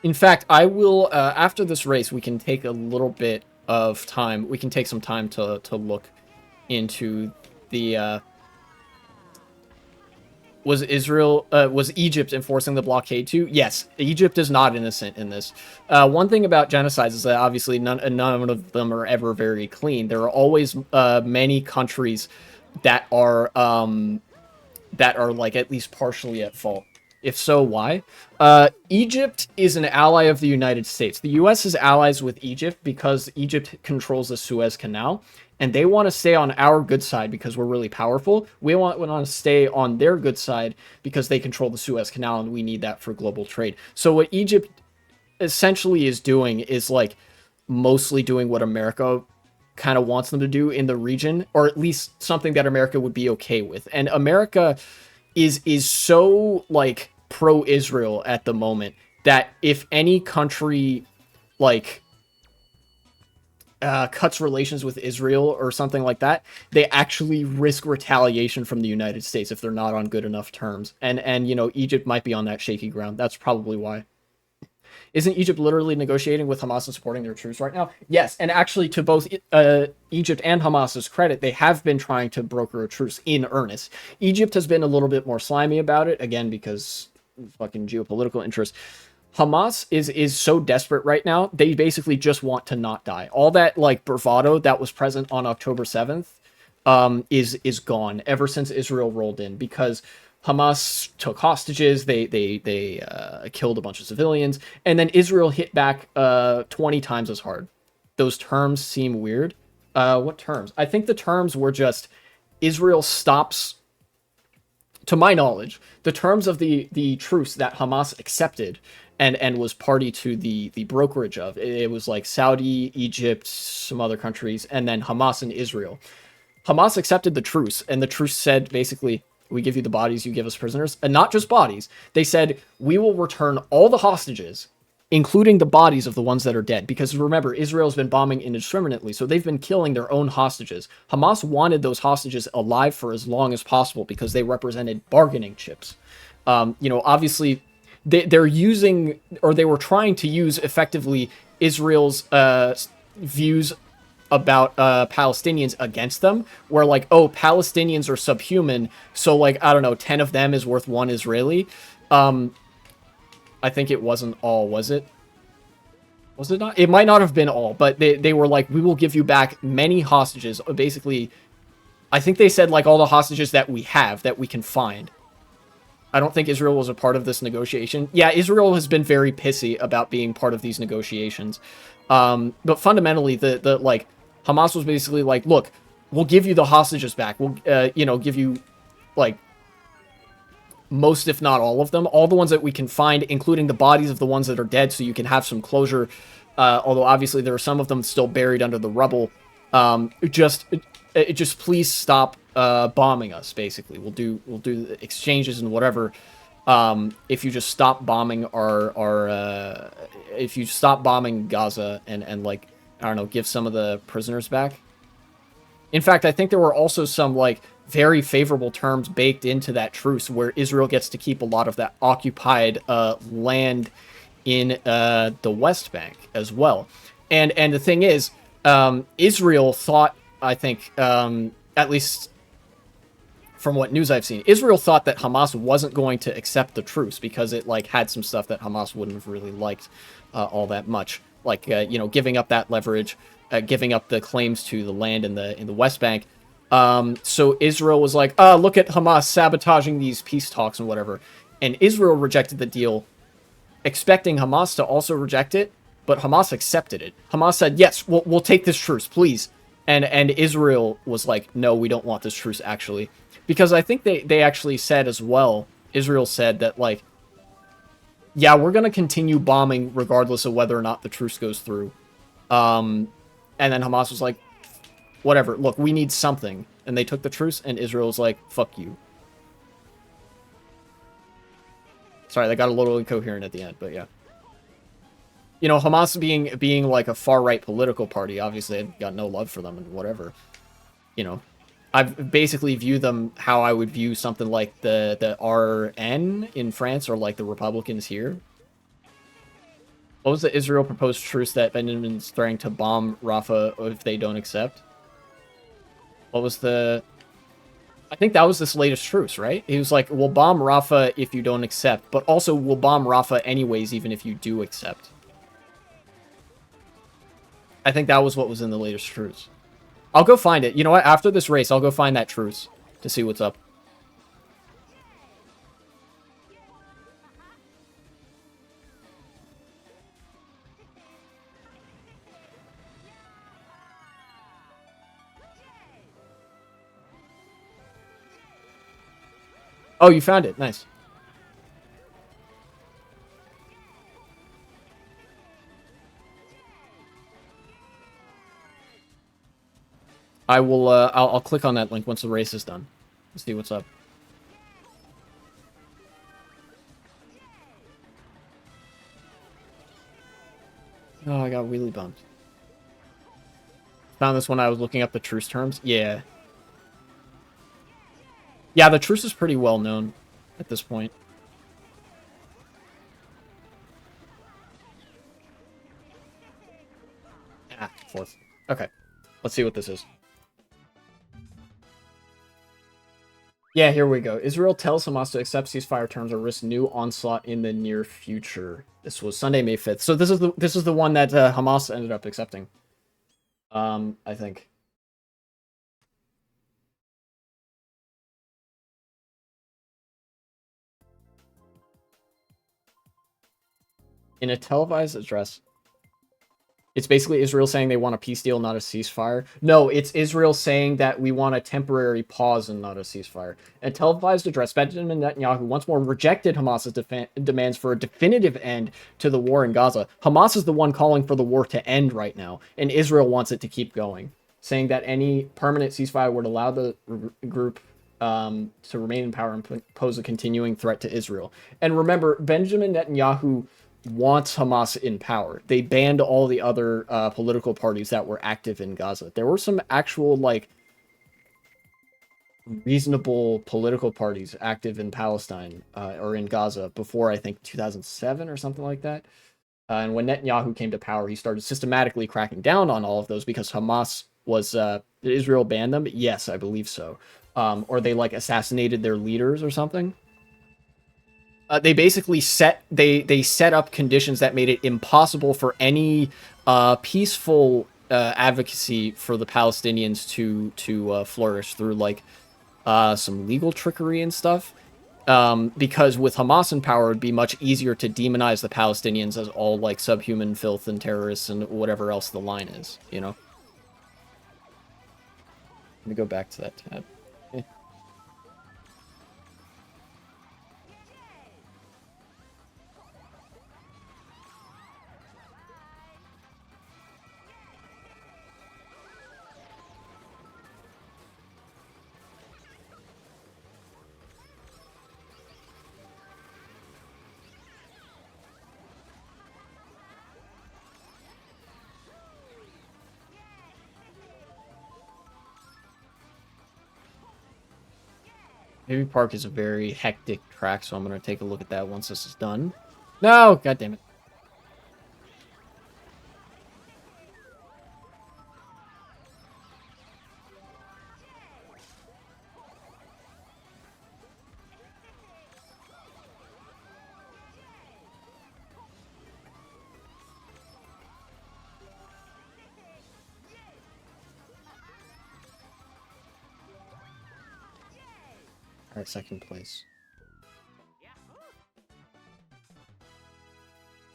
In fact, I will, after this race, we can take a little bit of time. We can take some time to look into the, was Egypt enforcing the blockade too? Yes, Egypt is not innocent in this. One thing about genocides is that obviously none of them are ever very clean. There are always many countries that are like at least partially at fault. If so, why? Egypt is an ally of the United States. The U.S. is allies with Egypt because Egypt controls the Suez Canal, and they want to stay on our good side because we're really powerful. We want to stay on their good side because they control the Suez Canal, and we need that for global trade. So what Egypt essentially is doing is like mostly doing what America kind of wants them to do in the region, or at least something that America would be okay with. And America is so like pro-Israel at the moment that if any country like cuts relations with Israel or something like that, they actually risk retaliation from the United States if they're not on good enough terms. And you know, Egypt might be on that shaky ground. That's probably why. Isn't Egypt literally negotiating with Hamas and supporting their troops right now? Yes, and actually, to both Egypt and Hamas's credit, they have been trying to broker a truce in earnest. Egypt has been a little bit more slimy about it, again, because fucking geopolitical interest. Hamas is so desperate right now, they basically just want to not die. All that like bravado that was present on October 7th is gone ever since Israel rolled in because Hamas took hostages, they killed a bunch of civilians, and then Israel hit back 20 times as hard. Those terms seem weird. What terms? I think the terms were just Israel stops, to my knowledge, the terms of the truce that Hamas accepted and was party to the brokerage of. It was like Saudi, Egypt, some other countries, and then Hamas and Israel. Hamas accepted the truce, and the truce said basically, we give you the bodies, you give us prisoners, and not just bodies. They said, we will return all the hostages, including the bodies of the ones that are dead. Because remember, Israel's been bombing indiscriminately, so they've been killing their own hostages. Hamas wanted those hostages alive for as long as possible because they represented bargaining chips. You know, obviously, they're using, or they were trying to use effectively Israel's views about Palestinians against them, where like, oh, Palestinians are subhuman, so like, I don't know, 10 of them is worth one Israeli. I think it wasn't all, was it? Was it not? It might not have been all, but they were like, we will give you back many hostages. Basically, I think they said like all the hostages that we have, that we can find. I don't think Israel was a part of this negotiation. Yeah, Israel has been very pissy about being part of these negotiations. But fundamentally, the like, Hamas was basically like, look, we'll give you the hostages back. We'll, you know, give you, like, most, if not all of them. All the ones that we can find, including the bodies of the ones that are dead, so you can have some closure. Although, obviously, there are some of them still buried under the rubble. Just please stop bombing us, basically. We'll do the exchanges and whatever. If you just stop bombing if you stop bombing Gaza and like, I don't know, give some of the prisoners back. In fact, I think there were also some like very favorable terms baked into that truce where Israel gets to keep a lot of that occupied land in the West Bank as well. And the thing is, Israel thought, I think, at least from what news I've seen, Israel thought that Hamas wasn't going to accept the truce because it like had some stuff that Hamas wouldn't have really liked all that much, like you know, giving up that leverage, giving up the claims to the land in the West Bank. So Israel was like, look at Hamas sabotaging these peace talks and whatever, and Israel rejected the deal expecting Hamas to also reject it, but Hamas accepted it. Hamas said, yes, we'll take this truce, please. And Israel was like, no, we don't want this truce, actually. Because I think they actually said as well, Israel said that, like, yeah, we're going to continue bombing regardless of whether or not the truce goes through. And then Hamas was like, whatever, look, we need something. And they took the truce, and Israel was like, fuck you. Sorry, they got a little incoherent at the end, but yeah. You know, Hamas being like a far-right political party, obviously I've got no love for them and whatever. You know, I basically view them how I would view something like the RN in France or like the Republicans here. What was the Israel proposed truce that Benjamin's threatening to bomb Rafah if they don't accept? What was the... I think that was this latest truce, right? He was like, we'll bomb Rafah if you don't accept, but also we'll bomb Rafah anyways even if you do accept. I think that was what was in the latest truce. I'll go find it. You know what? After this race, I'll go find that truce to see what's up. Oh, you found it. Nice. I will, I'll click on that link once the race is done. Let's see what's up. Oh, I got wheelie bumped. Found this when I was looking up the truce terms. Yeah. Yeah, the truce is pretty well known at this point. Ah, fourth. Okay. Let's see what this is. Yeah, here we go. Israel tells Hamas to accept ceasefire terms or risk new onslaught in the near future. This was Sunday, May 5th. So this is the one that Hamas ended up accepting. I think. In a televised address. It's basically Israel saying they want a peace deal, not a ceasefire. No, it's Israel saying that we want a temporary pause and not a ceasefire. A televised address, Benjamin Netanyahu once more rejected Hamas's demands for a definitive end to the war in Gaza. Hamas is the one calling for the war to end right now, and Israel wants it to keep going, saying that any permanent ceasefire would allow the group to remain in power and pose a continuing threat to Israel. And remember, Benjamin Netanyahu wants Hamas in power. They banned all the other political parties that were active in Gaza. There were some actual, like, reasonable political parties active in Palestine or in Gaza before, I think, 2007 or something like that. And when Netanyahu came to power, he started systematically cracking down on all of those because Hamas was... did Israel ban them? Yes, I believe so. Or they, like, assassinated their leaders or something. They basically set up conditions that made it impossible for any peaceful advocacy for the Palestinians to flourish through, like, some legal trickery and stuff. Because with Hamas in power, it'd be much easier to demonize the Palestinians as all, like, subhuman filth and terrorists and whatever else the line is, you know? Let me go back to that tab. Navy Park is a very hectic track, so I'm going to take a look at that once this is done. No! God damn it. Alright, second place.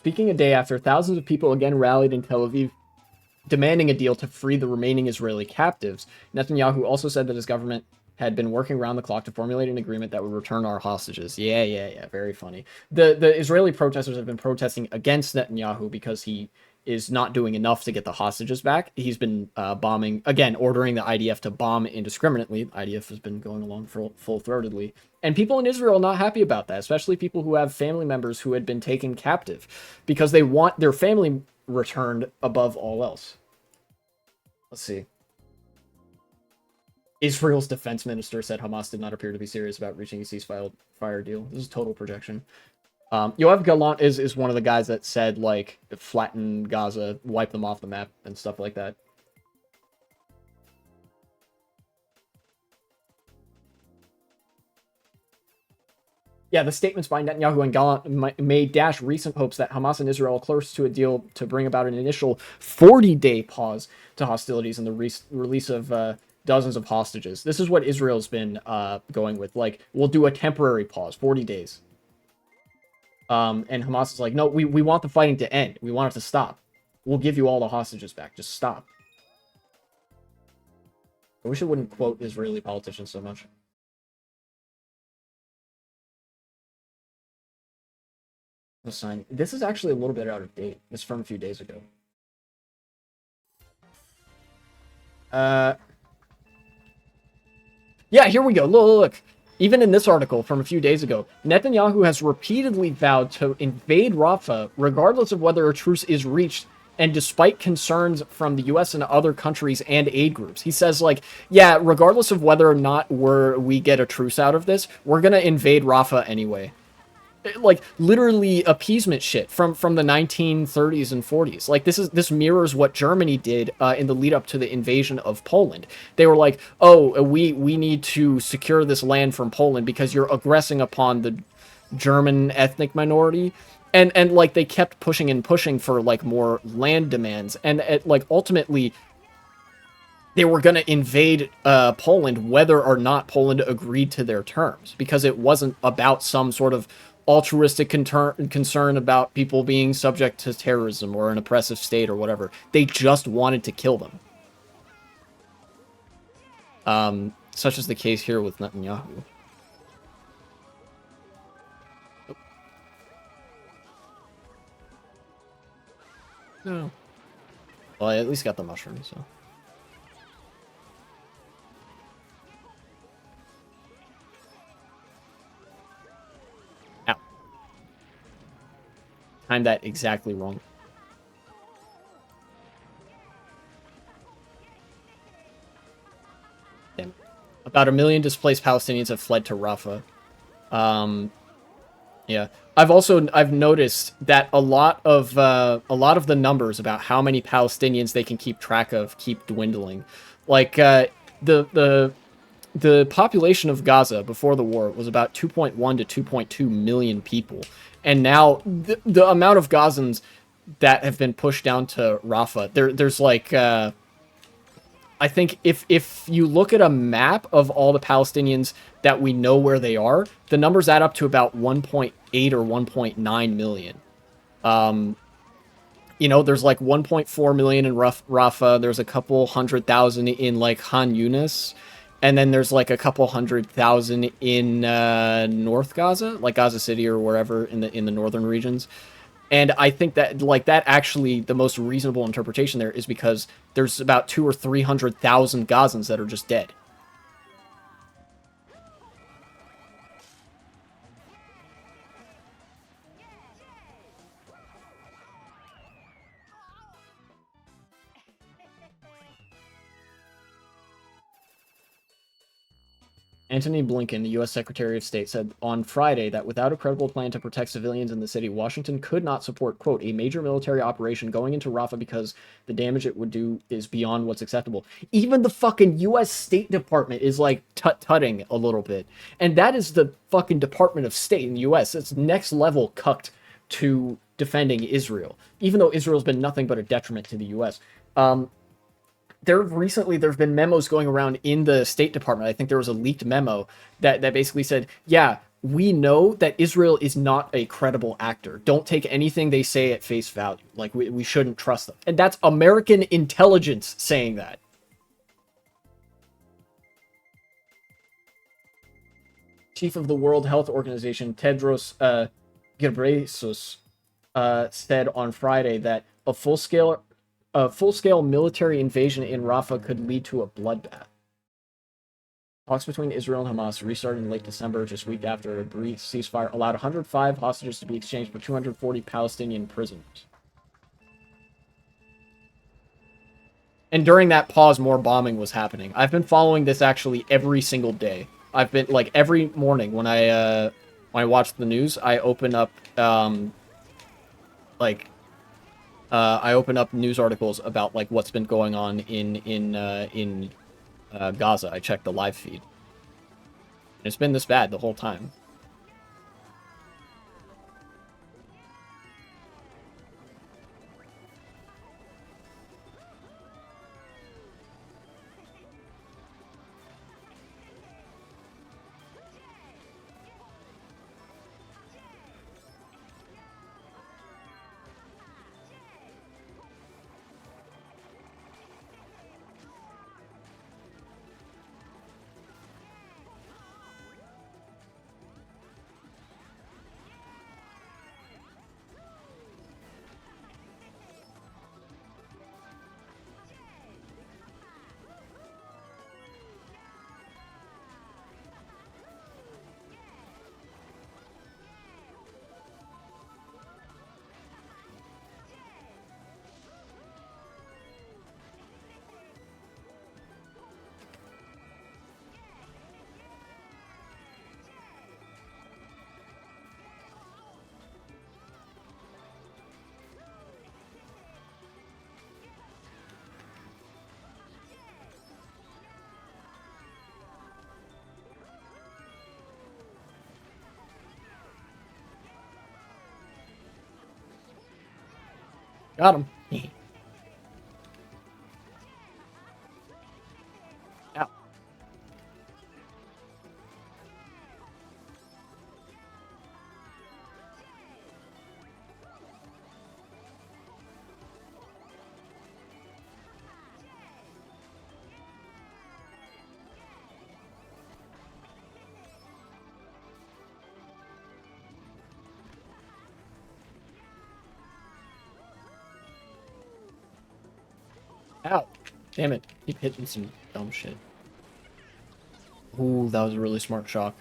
Speaking a day after, thousands of people again rallied in Tel Aviv, demanding a deal to free the remaining Israeli captives. Netanyahu also said that his government had been working around the clock to formulate an agreement that would return our hostages. Yeah. Very funny. The Israeli protesters have been protesting against Netanyahu because he is not doing enough to get the hostages back. He's been bombing, again, ordering the IDF to bomb indiscriminately. The IDF has been going along full-throatedly. And people in Israel are not happy about that, especially people who have family members who had been taken captive, because they want their family returned above all else. Let's see. Israel's defense minister said Hamas did not appear to be serious about reaching a ceasefire deal. This is total projection. Yoav Gallant is one of the guys that said, like, flatten Gaza, wipe them off the map, and stuff like that. Yeah, the statements by Netanyahu and Gallant may dash recent hopes that Hamas and Israel are close to a deal to bring about an initial 40-day pause to hostilities and the release of dozens of hostages. This is what Israel's been going with. Like, we'll do a temporary pause, 40 days. And Hamas is like, no, we want the fighting to end. We want it to stop. We'll give you all the hostages back. Just stop. I wish I wouldn't quote Israeli politicians so much. The sign. This is actually a little bit out of date. It's from a few days ago. Yeah, here we go. Look. Even in this article from a few days ago, Netanyahu has repeatedly vowed to invade Rafah regardless of whether a truce is reached, and despite concerns from the US and other countries and aid groups. He says, like, yeah, regardless of whether or not we get a truce out of this, we're gonna invade Rafah anyway. Like, literally appeasement shit from the 1930s and 40s. Like, this mirrors what Germany did in the lead up to the invasion of Poland. They were like, oh, we need to secure this land from Poland because you're aggressing upon the German ethnic minority. And like, they kept pushing and pushing for, like, more land demands. And like, ultimately, they were going to invade Poland whether or not Poland agreed to their terms, because it wasn't about some sort of altruistic concern about people being subject to terrorism or an oppressive state or whatever. They just wanted to kill them. Such is the case here with Netanyahu. No. Well, I at least got the mushroom, so. Timed that exactly wrong. Damn. About 1 million displaced Palestinians have fled to Rafah. Yeah. I've noticed that a lot of the numbers about how many Palestinians they can keep track of keep dwindling. Like the population of Gaza before the war was about 2.1 to 2.2 million people. And now the amount of Gazans that have been pushed down to Rafah, there's like, I think if you look at a map of all the Palestinians that we know where they are, the numbers add up to about 1.8 or 1.9 million. You know, there's like 1.4 million in Rafah. There's a couple 100,000 in like Han Yunis. And then there's like a couple 100,000 in North Gaza, like Gaza City or wherever in the northern regions. And I think that, like, that actually, the most reasonable interpretation there is because there's about 200,000 or 300,000 Gazans that are just dead. Antony Blinken, the U.S. Secretary of State, said on Friday that without a credible plan to protect civilians in the city, Washington could not support, quote, a major military operation going into Rafah because the damage it would do is beyond what's acceptable. Even the fucking U.S. State Department is, like, tut-tutting a little bit. And that is the fucking Department of State in the U.S. It's next level cucked to defending Israel, even though Israel's been nothing but a detriment to the U.S. There've been memos going around in the State Department. I think there was a leaked memo that basically said, yeah, we know that Israel is not a credible actor. Don't take anything they say at face value. Like, we shouldn't trust them. And that's American intelligence saying that. Chief of the World Health Organization, Tedros Ghebreyesus, said on Friday that a full-scale military invasion in Rafah could lead to a bloodbath. Talks between Israel and Hamas restarted in late December, just a week after a brief ceasefire allowed 105 hostages to be exchanged for 240 Palestinian prisoners. And during that pause, more bombing was happening. I've been following this actually every single day. I've been, like, every morning when I watch the news, I open up I open up news articles about, like, what's been going on in Gaza. I check the live feed. And it's been this bad the whole time. Got him. Ow. Ow. Damn it. Keep hitting some dumb shit. Ooh, that was a really smart shock.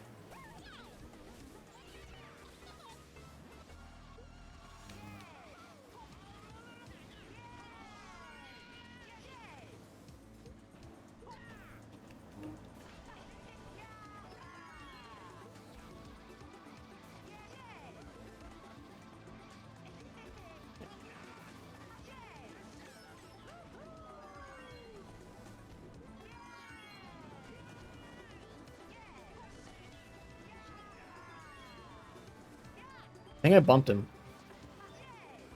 I think I bumped him.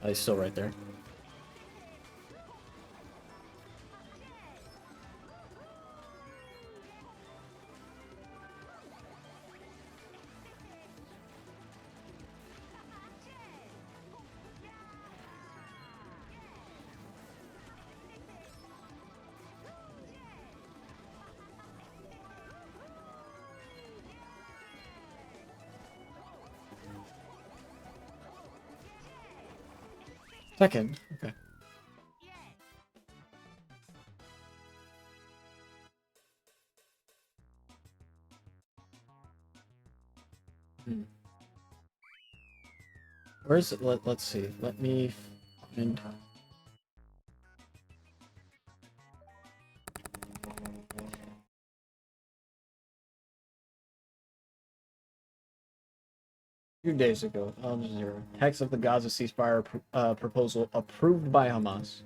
Oh, he's still right there. Second. Okay. Hmm. Where's it? Let's see. Let me find. Few days ago, Al Jazeera. Text of the Gaza ceasefire proposal approved by Hamas.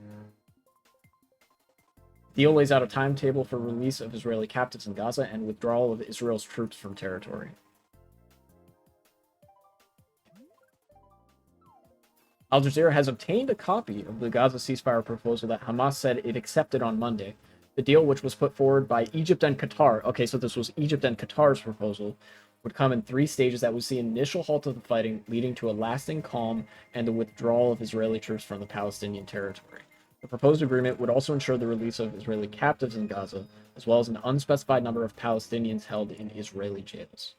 Deal lays out a timetable for release of Israeli captives in Gaza and withdrawal of Israel's troops from territory. Al Jazeera has obtained a copy of the Gaza ceasefire proposal that Hamas said it accepted on Monday. The deal, which was put forward by Egypt and Qatar, okay, so this was Egypt and Qatar's proposal, would come in 3 stages that would see an initial halt of the fighting, leading to a lasting calm and the withdrawal of Israeli troops from the Palestinian territory. The proposed agreement would also ensure the release of Israeli captives in Gaza, as well as an unspecified number of Palestinians held in Israeli jails.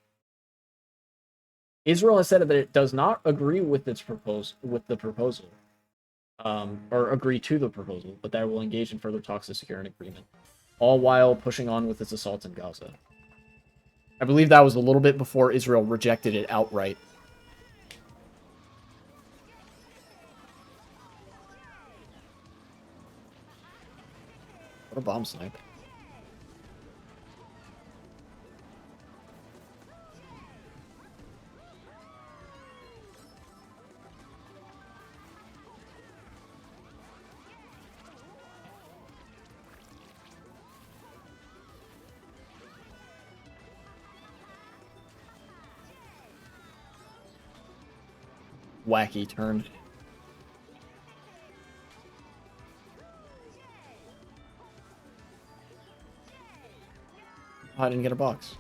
Israel has said that it does not agree with the proposal, or agree to the proposal, but that it will engage in further talks to secure an agreement, all while pushing on with its assaults in Gaza. I believe that was a little bit before Israel rejected it outright. What a bomb snipe. Wacky turn. Oh, I didn't get a box.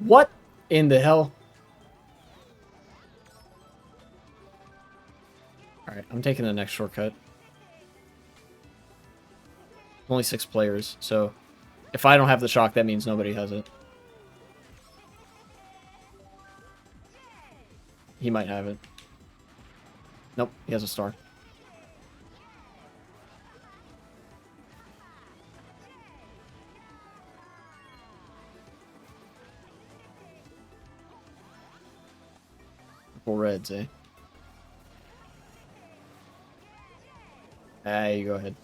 What in the hell? Alright, I'm taking the next shortcut. Only 6 players, so if I don't have the shock, that means nobody has it. He might have it. Nope, he has a star. Purple reds, eh? Ah, you go ahead.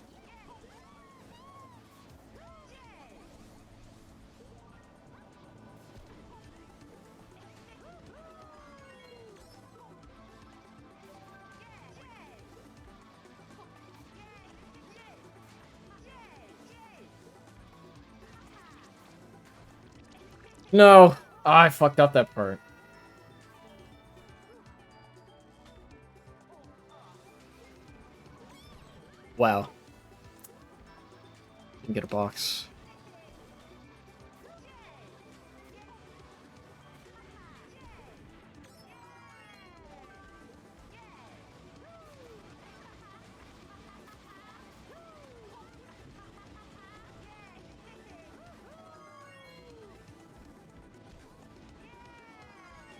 No! Oh, I fucked up that part. Wow. Didn't get a box.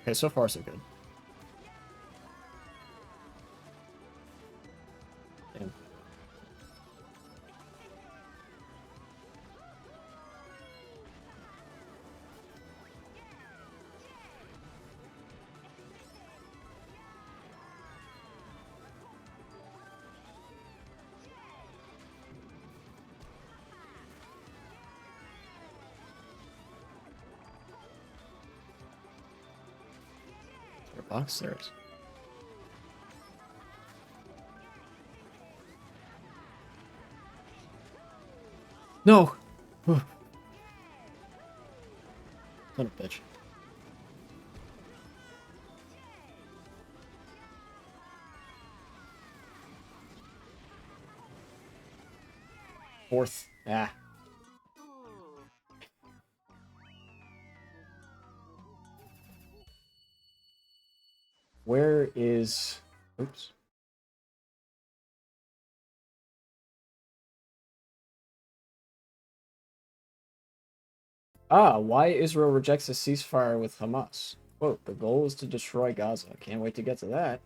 Okay, so far so good. Damn. Is there a box? There is. No! Son of a bitch. Fourth. Ah. Where is... Oops. Ah, why Israel rejects a ceasefire with Hamas. Quote, the goal is to destroy Gaza. Can't wait to get to that.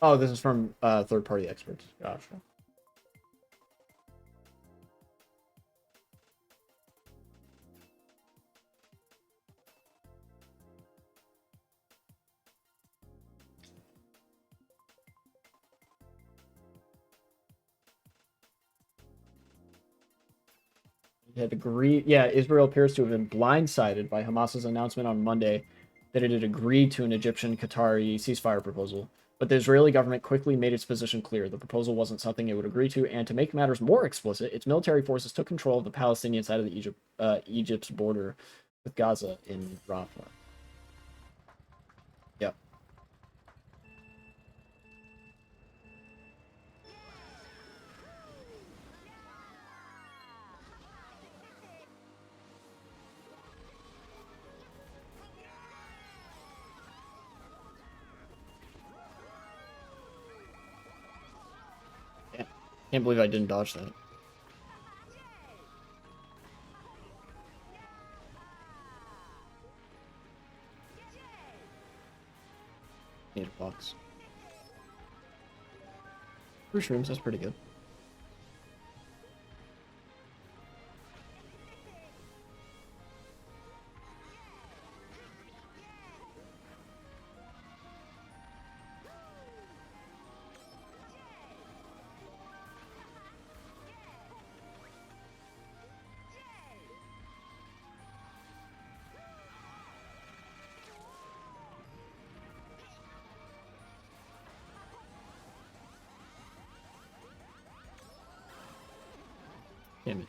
Oh, this is from third-party experts. Gotcha. It had agreed. Yeah, Israel appears to have been blindsided by Hamas's announcement on Monday that it had agreed to an Egyptian-Qatari ceasefire proposal. But the Israeli government quickly made its position clear. The proposal wasn't something it would agree to, and to make matters more explicit, its military forces took control of the Palestinian side of the Egypt's border with Gaza in Rafah. Yep. Yeah. Can't believe I didn't dodge that. Need a box. Mushrooms, that's pretty good. Damn it.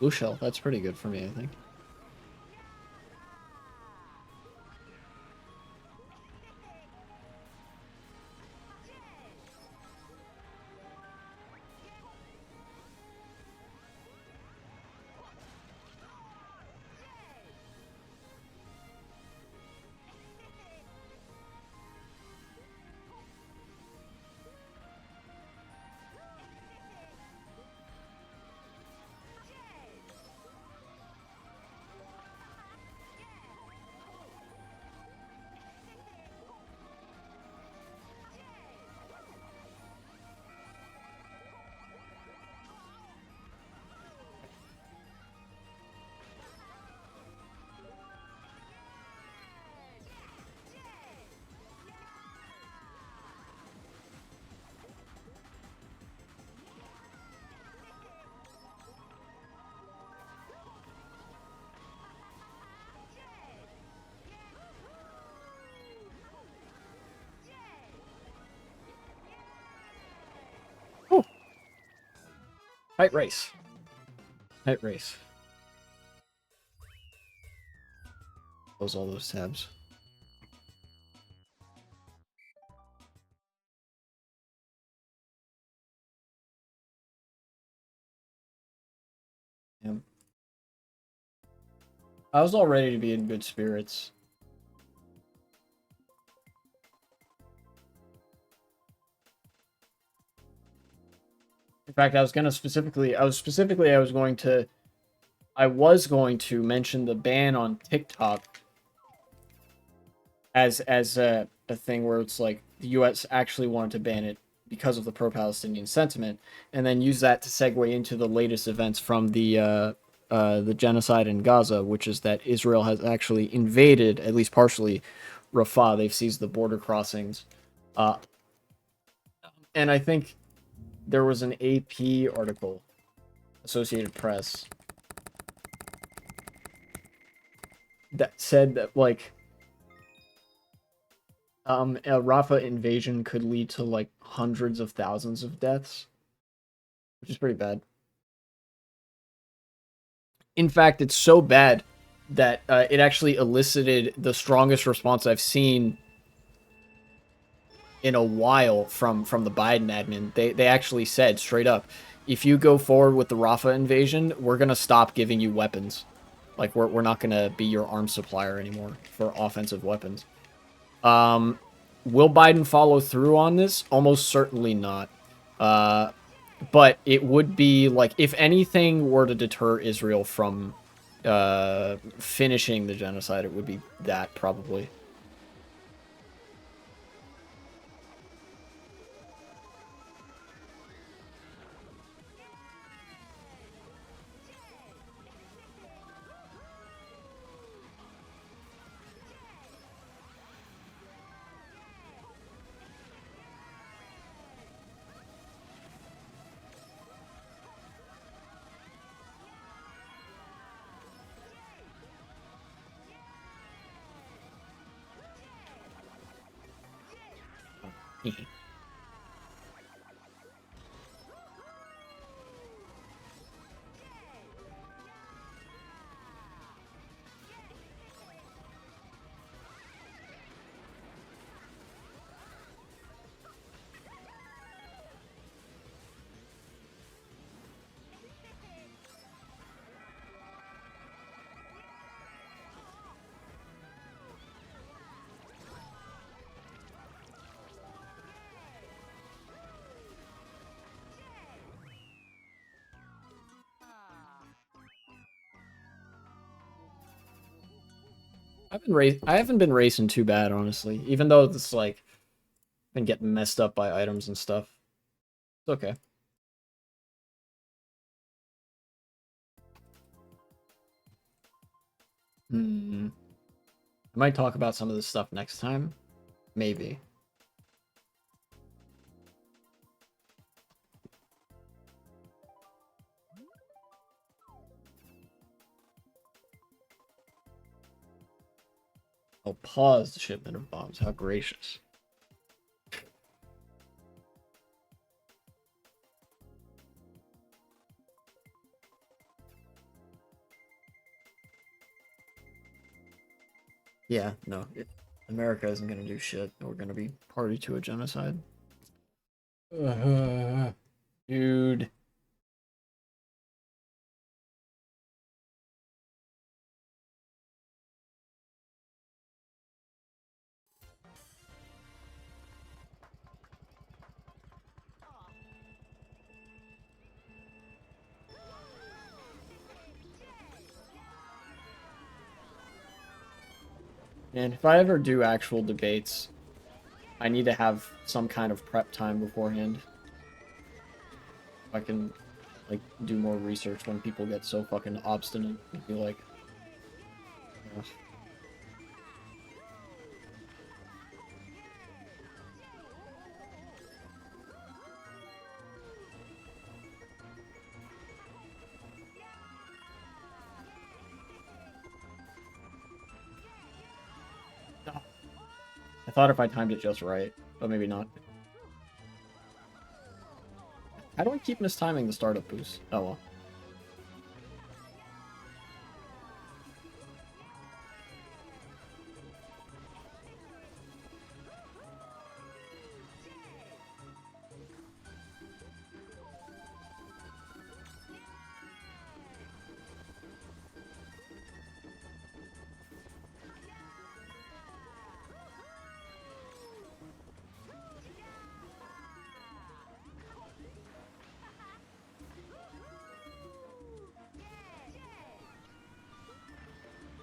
Blue shell, that's pretty good for me, I think. Oh, tight race. Tight race. Close all those tabs. Yeah. I was all ready to be in good spirits. In fact, I was going to mention the ban on TikTok as a thing where it's like the U.S. actually wanted to ban it because of the pro-Palestinian sentiment, and then use that to segue into the latest events from the genocide in Gaza, which is that Israel has actually invaded, at least partially, Rafah. They've seized the border crossings, uh, and I think there was an AP article, Associated Press, that said that like A Rafa invasion could lead to like hundreds of thousands of deaths, which is pretty bad. In fact, it's so bad that it actually elicited the strongest response I've seen in a while from the Biden admin. They actually said straight up, if you go forward with the Rafa invasion, we're gonna stop giving you weapons. Like we're not gonna be your arms supplier anymore for offensive weapons. Will Biden follow through on this? Almost certainly not. But it would be like if anything were to deter Israel from finishing the genocide, it would be that probably. I haven't been racing too bad, honestly. Even though it's like been getting messed up by items and stuff. It's okay. Hmm. I might talk about some of this stuff next time. Maybe. I'll pause the shipment of bombs. How gracious. Yeah, no. America isn't gonna do shit. We're gonna be party to a genocide. Dude. And if I ever do actual debates, I need to have some kind of prep time beforehand. I can like do more research when people get so fucking obstinate and be like, ugh. I thought if I timed it just right, but maybe not. How do I keep mistiming the startup boost? Oh well.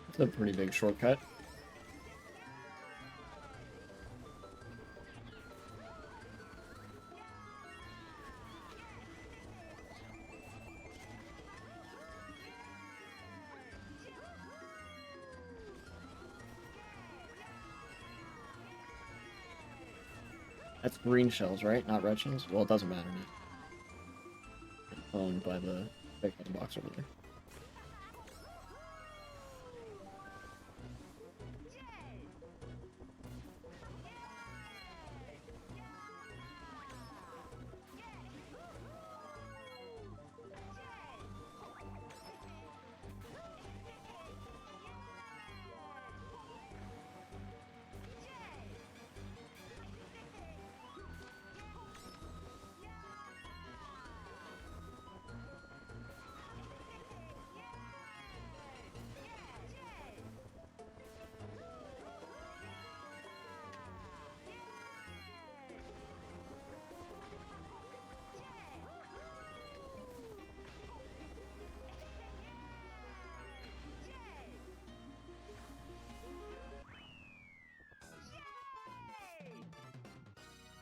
It's a pretty big shortcut. That's green shells, right? Not red shells? Well, it doesn't matter now. Owned by the big box over there.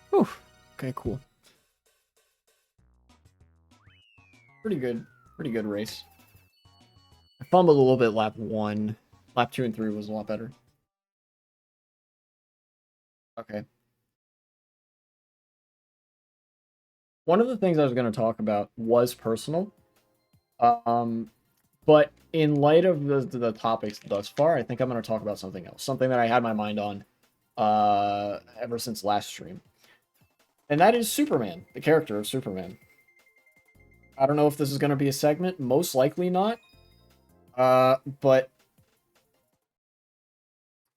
Whew. Okay, cool. Pretty good race. I fumbled a little bit lap 1. Lap 2 and 3 was a lot better. Okay. One of the things I was going to talk about was personal. Um, but in light of the topics thus far, I think I'm going to talk about something else. Something that I had my mind on ever since last stream. And that is Superman, the character of Superman. I don't know if this is going to be a segment. Most likely not. But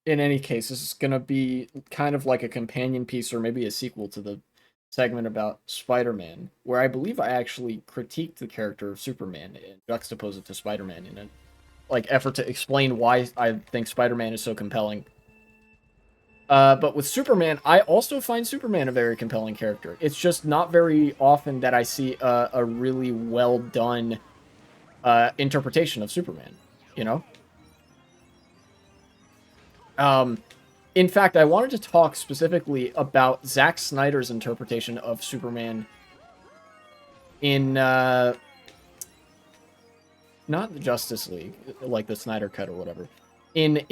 in any case, this is going to be kind of like a companion piece or maybe a sequel to the segment about Spider-Man, where I believe I actually critiqued the character of Superman and juxtaposed it to Spider-Man in a like effort to explain why I think Spider-Man is so compelling. But with Superman, I also find Superman a very compelling character. It's just not very often that I see a really well done interpretation of Superman. You know. Um, in fact, I wanted to talk specifically about Zack Snyder's interpretation of Superman in not the Justice League, like the Snyder Cut or whatever. In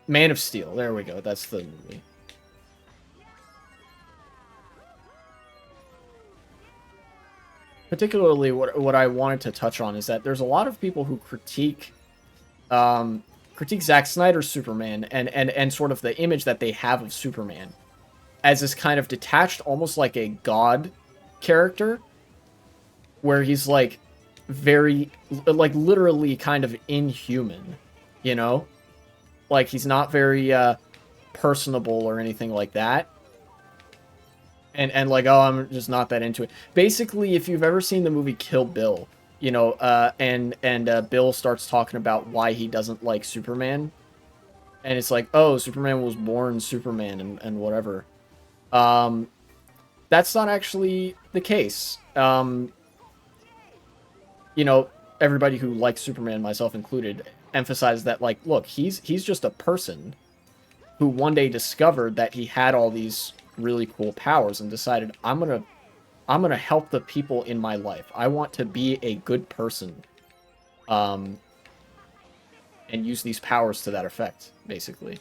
Man of Steel. There we go. That's the movie. Particularly, what I wanted to touch on is that there's a lot of people who critique Zack Snyder's Superman and sort of the image that they have of Superman as this kind of detached, almost like a god character, where he's like very, like literally kind of inhuman, you know? Like he's not very personable or anything like that. And like, oh, I'm just not that into it. Basically, if you've ever seen the movie Kill Bill, you know, and Bill starts talking about why he doesn't like Superman, and it's like, oh, Superman was born Superman and whatever. Um, that's not actually the case. You know, everybody who likes Superman, myself included, emphasized that like, look, he's just a person who one day discovered that he had all these really cool powers and decided I'm gonna help the people in my life. I want to be a good person, um, and use these powers to that effect, basically.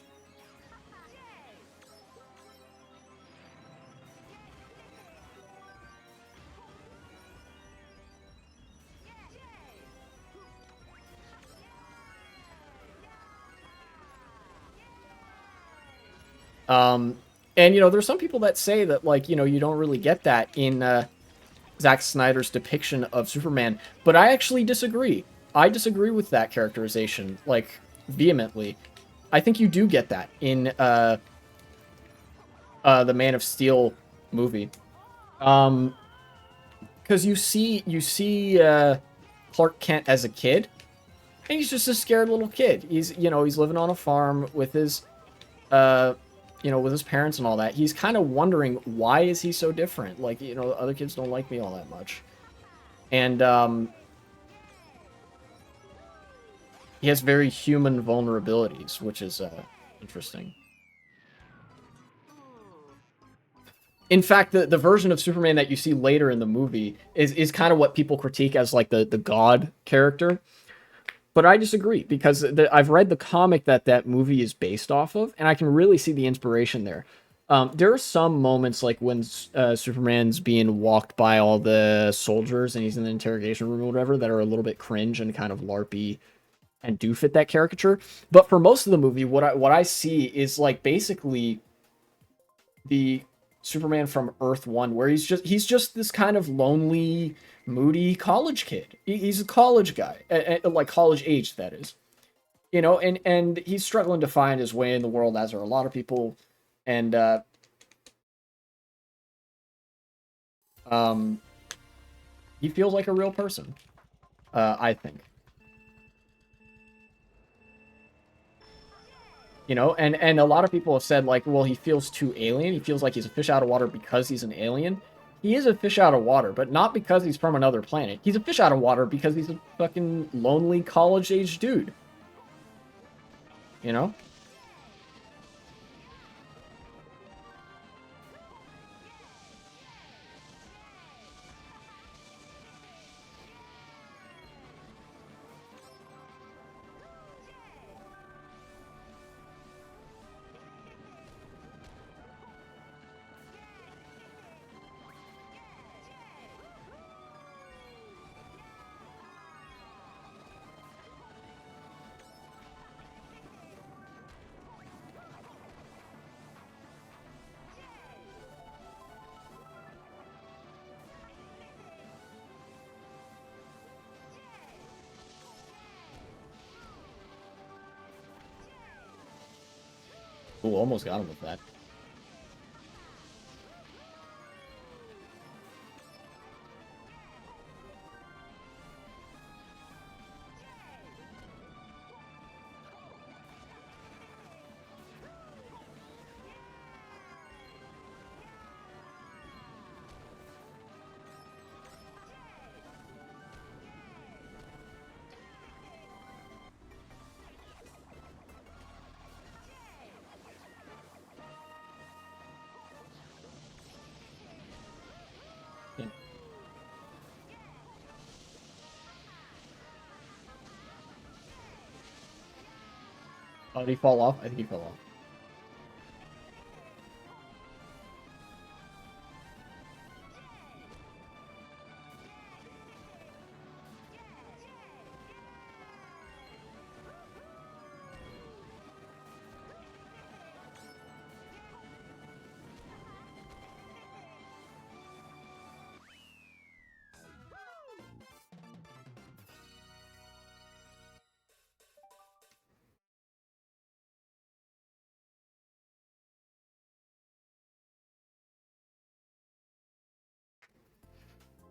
Um, and you know, there's some people that say that like you know you don't really get that in Zack Snyder's depiction of Superman, but I actually disagree. I disagree with that characterization like vehemently. I think you do get that in the Man of Steel movie. Um, because you see Clark Kent as a kid, and he's just a scared little kid. He's living on a farm with his uh with his parents and all that. He's kind of wondering why is he so different? Like, other kids don't like me all that much. And he has very human vulnerabilities, which is interesting. In fact, the version of Superman that you see later in the movie is kind of what people critique as like the god character. But I disagree because I've read the comic that movie is based off of, and I can really see the inspiration there. There are some moments like when Superman's being walked by all the soldiers and he's in the interrogation room or whatever that are a little bit cringe and kind of larpy and do fit that caricature. But for most of the movie, what I see is like basically the Superman from Earth One, where he's just this kind of lonely, moody college kid. He's a college guy, like college age, that is. And he's struggling to find his way in the world, as are a lot of people, and um, he feels like a real person. I think. And a lot of people have said like, well, he feels too alien. He feels like he's a fish out of water because he's an alien. He is a fish out of water, but not because he's from another planet. He's a fish out of water because he's a fucking lonely college-age dude. You know? Ooh, almost got him with that. Yeah. Oh, did he fall off? I think he fell off.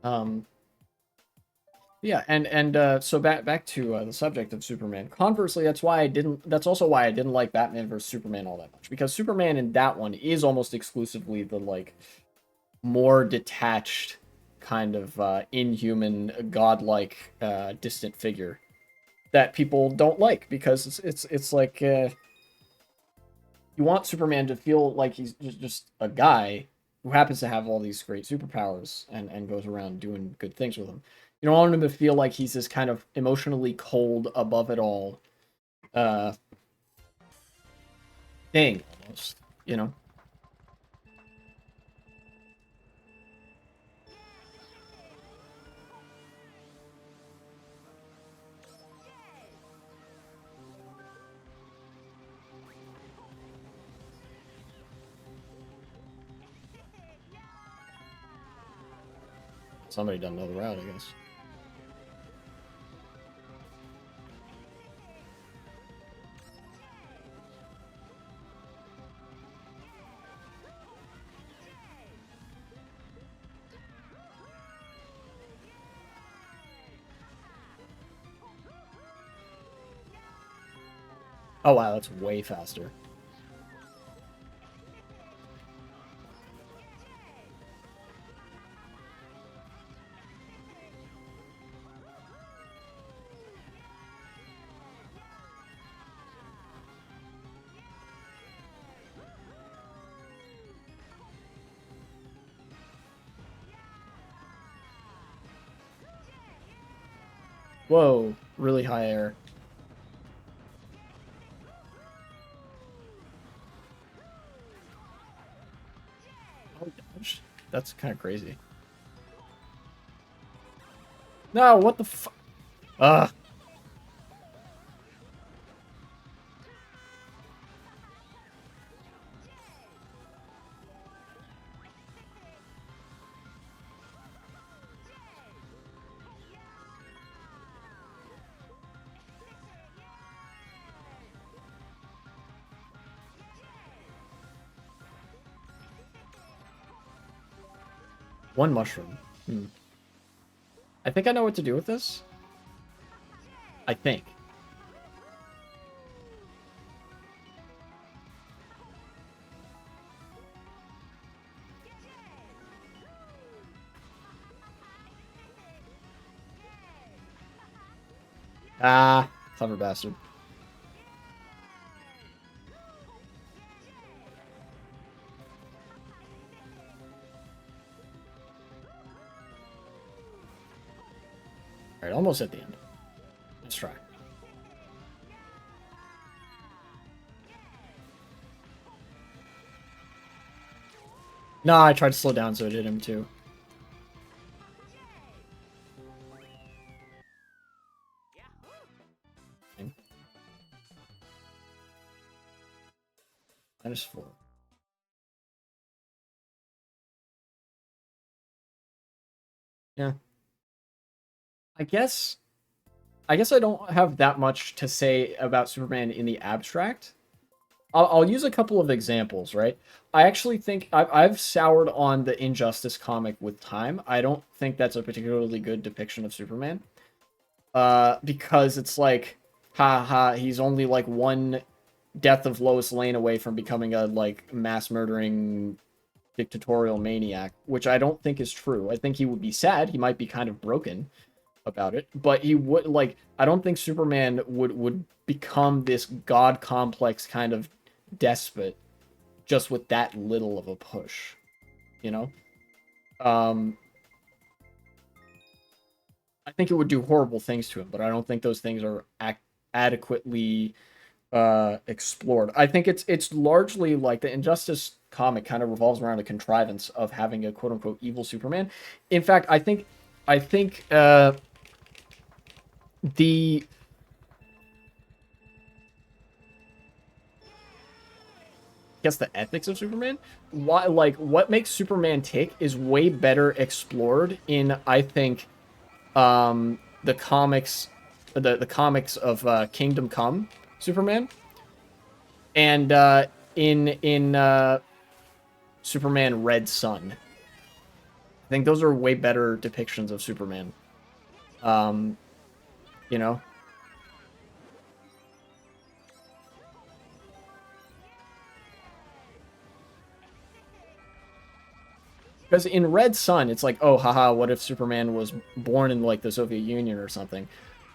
Um, yeah, and so back to the subject of Superman. Conversely, that's why I didn't. That's also why I didn't like Batman versus Superman all that much, because Superman in that one is almost exclusively the like more detached kind of inhuman, godlike, distant figure that people don't like because it's like you want Superman to feel like he's just a guy who happens to have all these great superpowers and goes around doing good things with them. You don't want him to feel like he's this kind of emotionally cold, above it all uh, thing, almost. You know, somebody doesn't know the route, I guess. Oh wow, that's way faster. Whoa, really high air. Oh, dodge. That's kind of crazy. No, what the fuck? Ugh. One mushroom. Hmm. I think I know what to do with this. I think. Ah, clever bastard. All right, almost at the end. Let's try. No, I tried to slow down so it hit him too. -4. Yeah. I guess I guess I don't have that much to say about Superman in the abstract. I'll use a couple of examples, right? I actually think I've soured on the Injustice comic with time. I don't think that's a particularly good depiction of Superman. Because it's like, ha ha, he's only like one death of Lois Lane away from becoming a like mass murdering dictatorial maniac, which I don't think is true. I think he would be sad. He might be kind of broken about it, but he would like. I don't think Superman would become this god complex kind of despot just with that little of a push, you know. Um, I think it would do horrible things to him, but I don't think those things are adequately explored. I think it's largely like the Injustice comic kind of revolves around a contrivance of having a quote unquote evil Superman. In fact, I think the I guess the ethics of Superman, why like what makes Superman tick is way better explored in I think the comics the comics of Kingdom Come Superman and in Superman Red Sun. I think those are way better depictions of Superman. Um, you know, because in Red Sun, it's like, oh, haha, what if Superman was born in like the Soviet Union or something?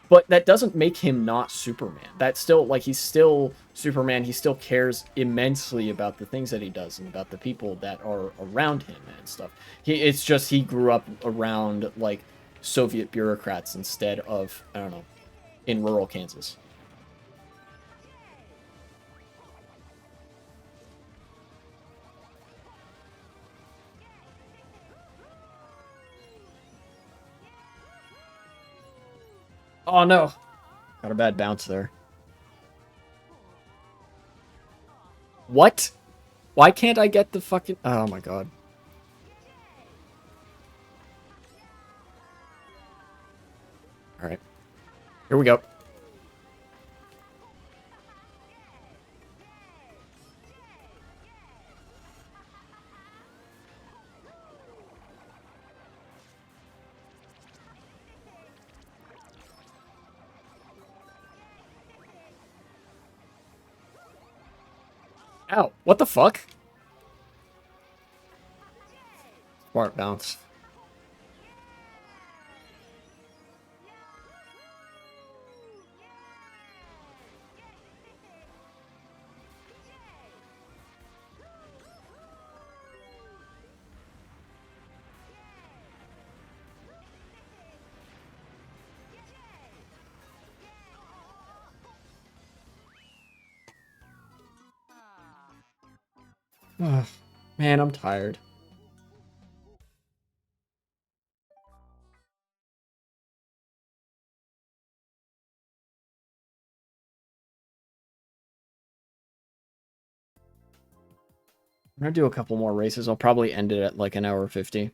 But that doesn't make him not Superman. That's still like he's still Superman. He still cares immensely about the things that he does and about the people that are around him and stuff. It's just he grew up around like Soviet bureaucrats instead of I don't know in rural Kansas. Oh no, got a bad bounce there. What? Why can't I get the fucking? Oh my god. All right, here we go. Ow! What the fuck? Smart bounce. Ugh, man, I'm tired. I'm gonna do a couple more races. I'll probably end it at like an hour 50.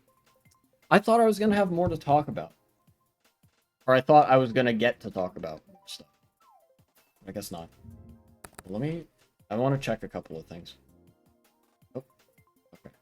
I thought I was gonna have more to talk about, or I thought I was gonna get to talk about stuff. I guess not. Let me. I want to check a couple of things. Oh, okay.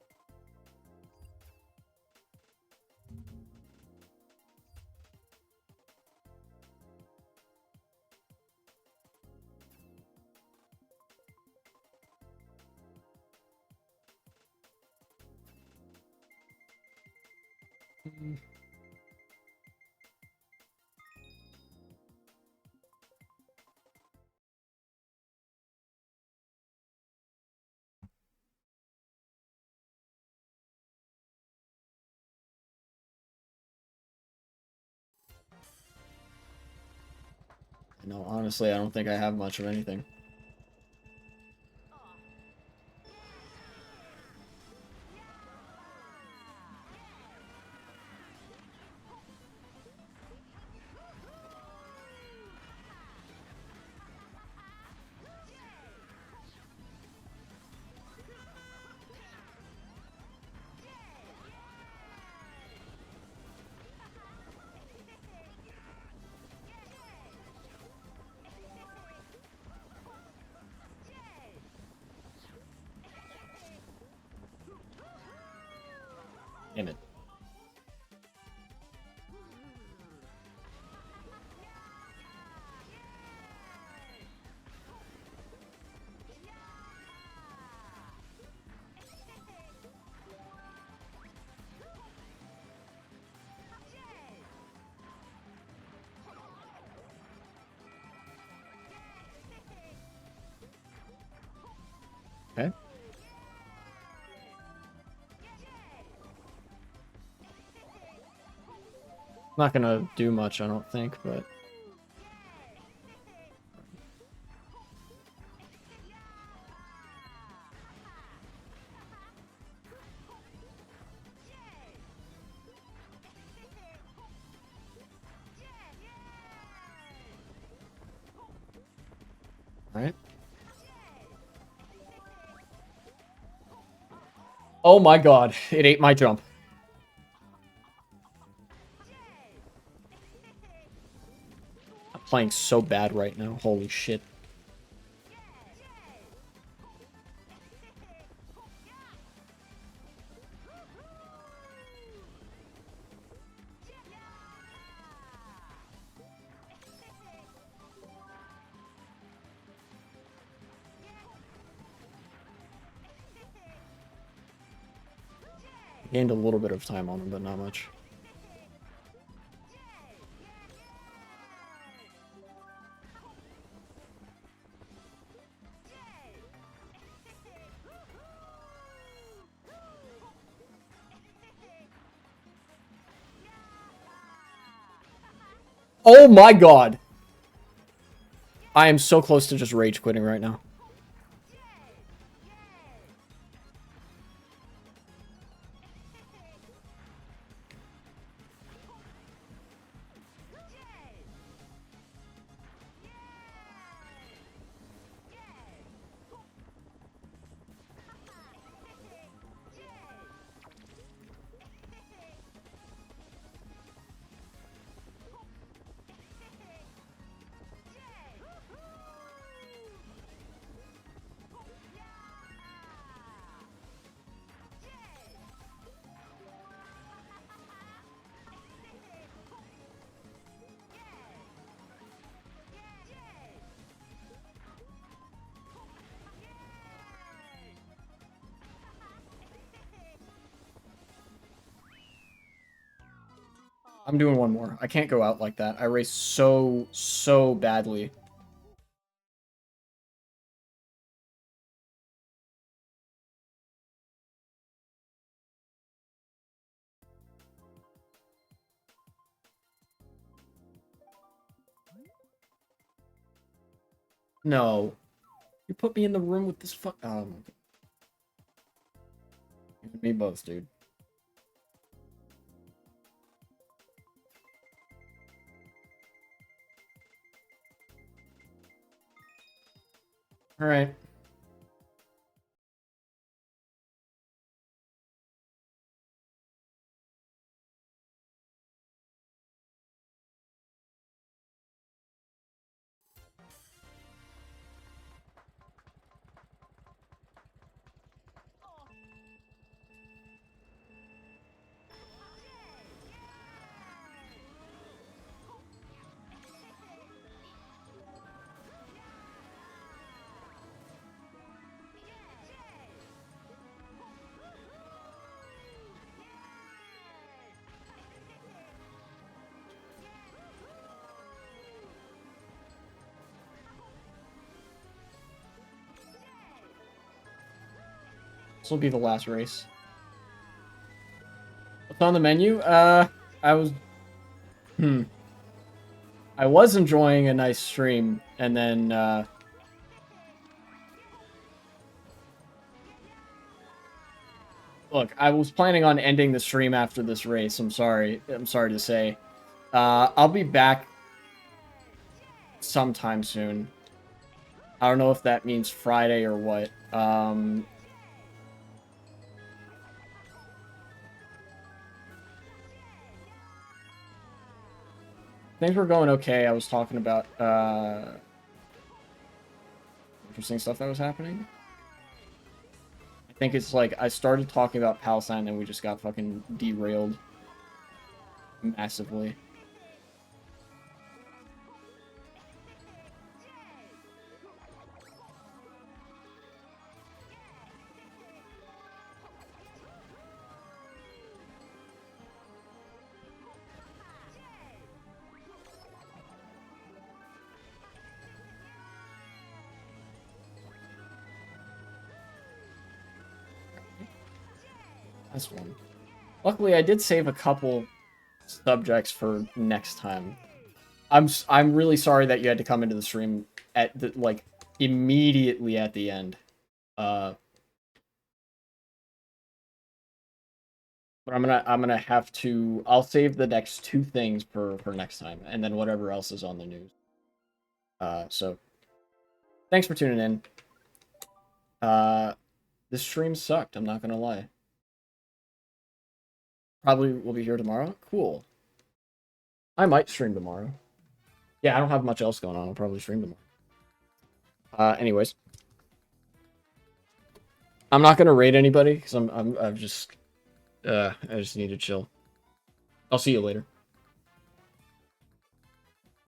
No, honestly, I don't think I have much of anything. Damn it. Okay. Not gonna do much, I don't think, but... Alright. Oh my god, it ate my jump. I'm playing so bad right now, holy shit. Gained a little bit of time on him, but not much. Oh my god! I am so close to just rage quitting right now. I'm doing one more. I can't go out like that. I race so badly. No. You put me in the room with this fuck. Oh my god. You and me both, dude. Alright. This will be the last race. What's on the menu? I was... I was enjoying a nice stream, and then, Look, I was planning on ending the stream after this race, I'm sorry. I'm sorry to say. I'll be back sometime soon. I don't know if that means Friday or what. Things were going okay. I was talking about, interesting stuff that was happening. I think it's like I started talking about Palestine and we just got fucking derailed massively. That's one. Luckily, I did save a couple subjects for next time. I'm really sorry that you had to come into the stream at the like immediately at the end. Uh, but I'm gonna have to. I'll save the next two things for next time, and then whatever else is on the news. So thanks for tuning in. This stream sucked. I'm not gonna lie. Probably will be here tomorrow. Cool. I might stream tomorrow. Yeah, I don't have much else going on. I'll probably stream tomorrow. Anyways, I'm not gonna raid anybody because I just need to chill. I'll see you later.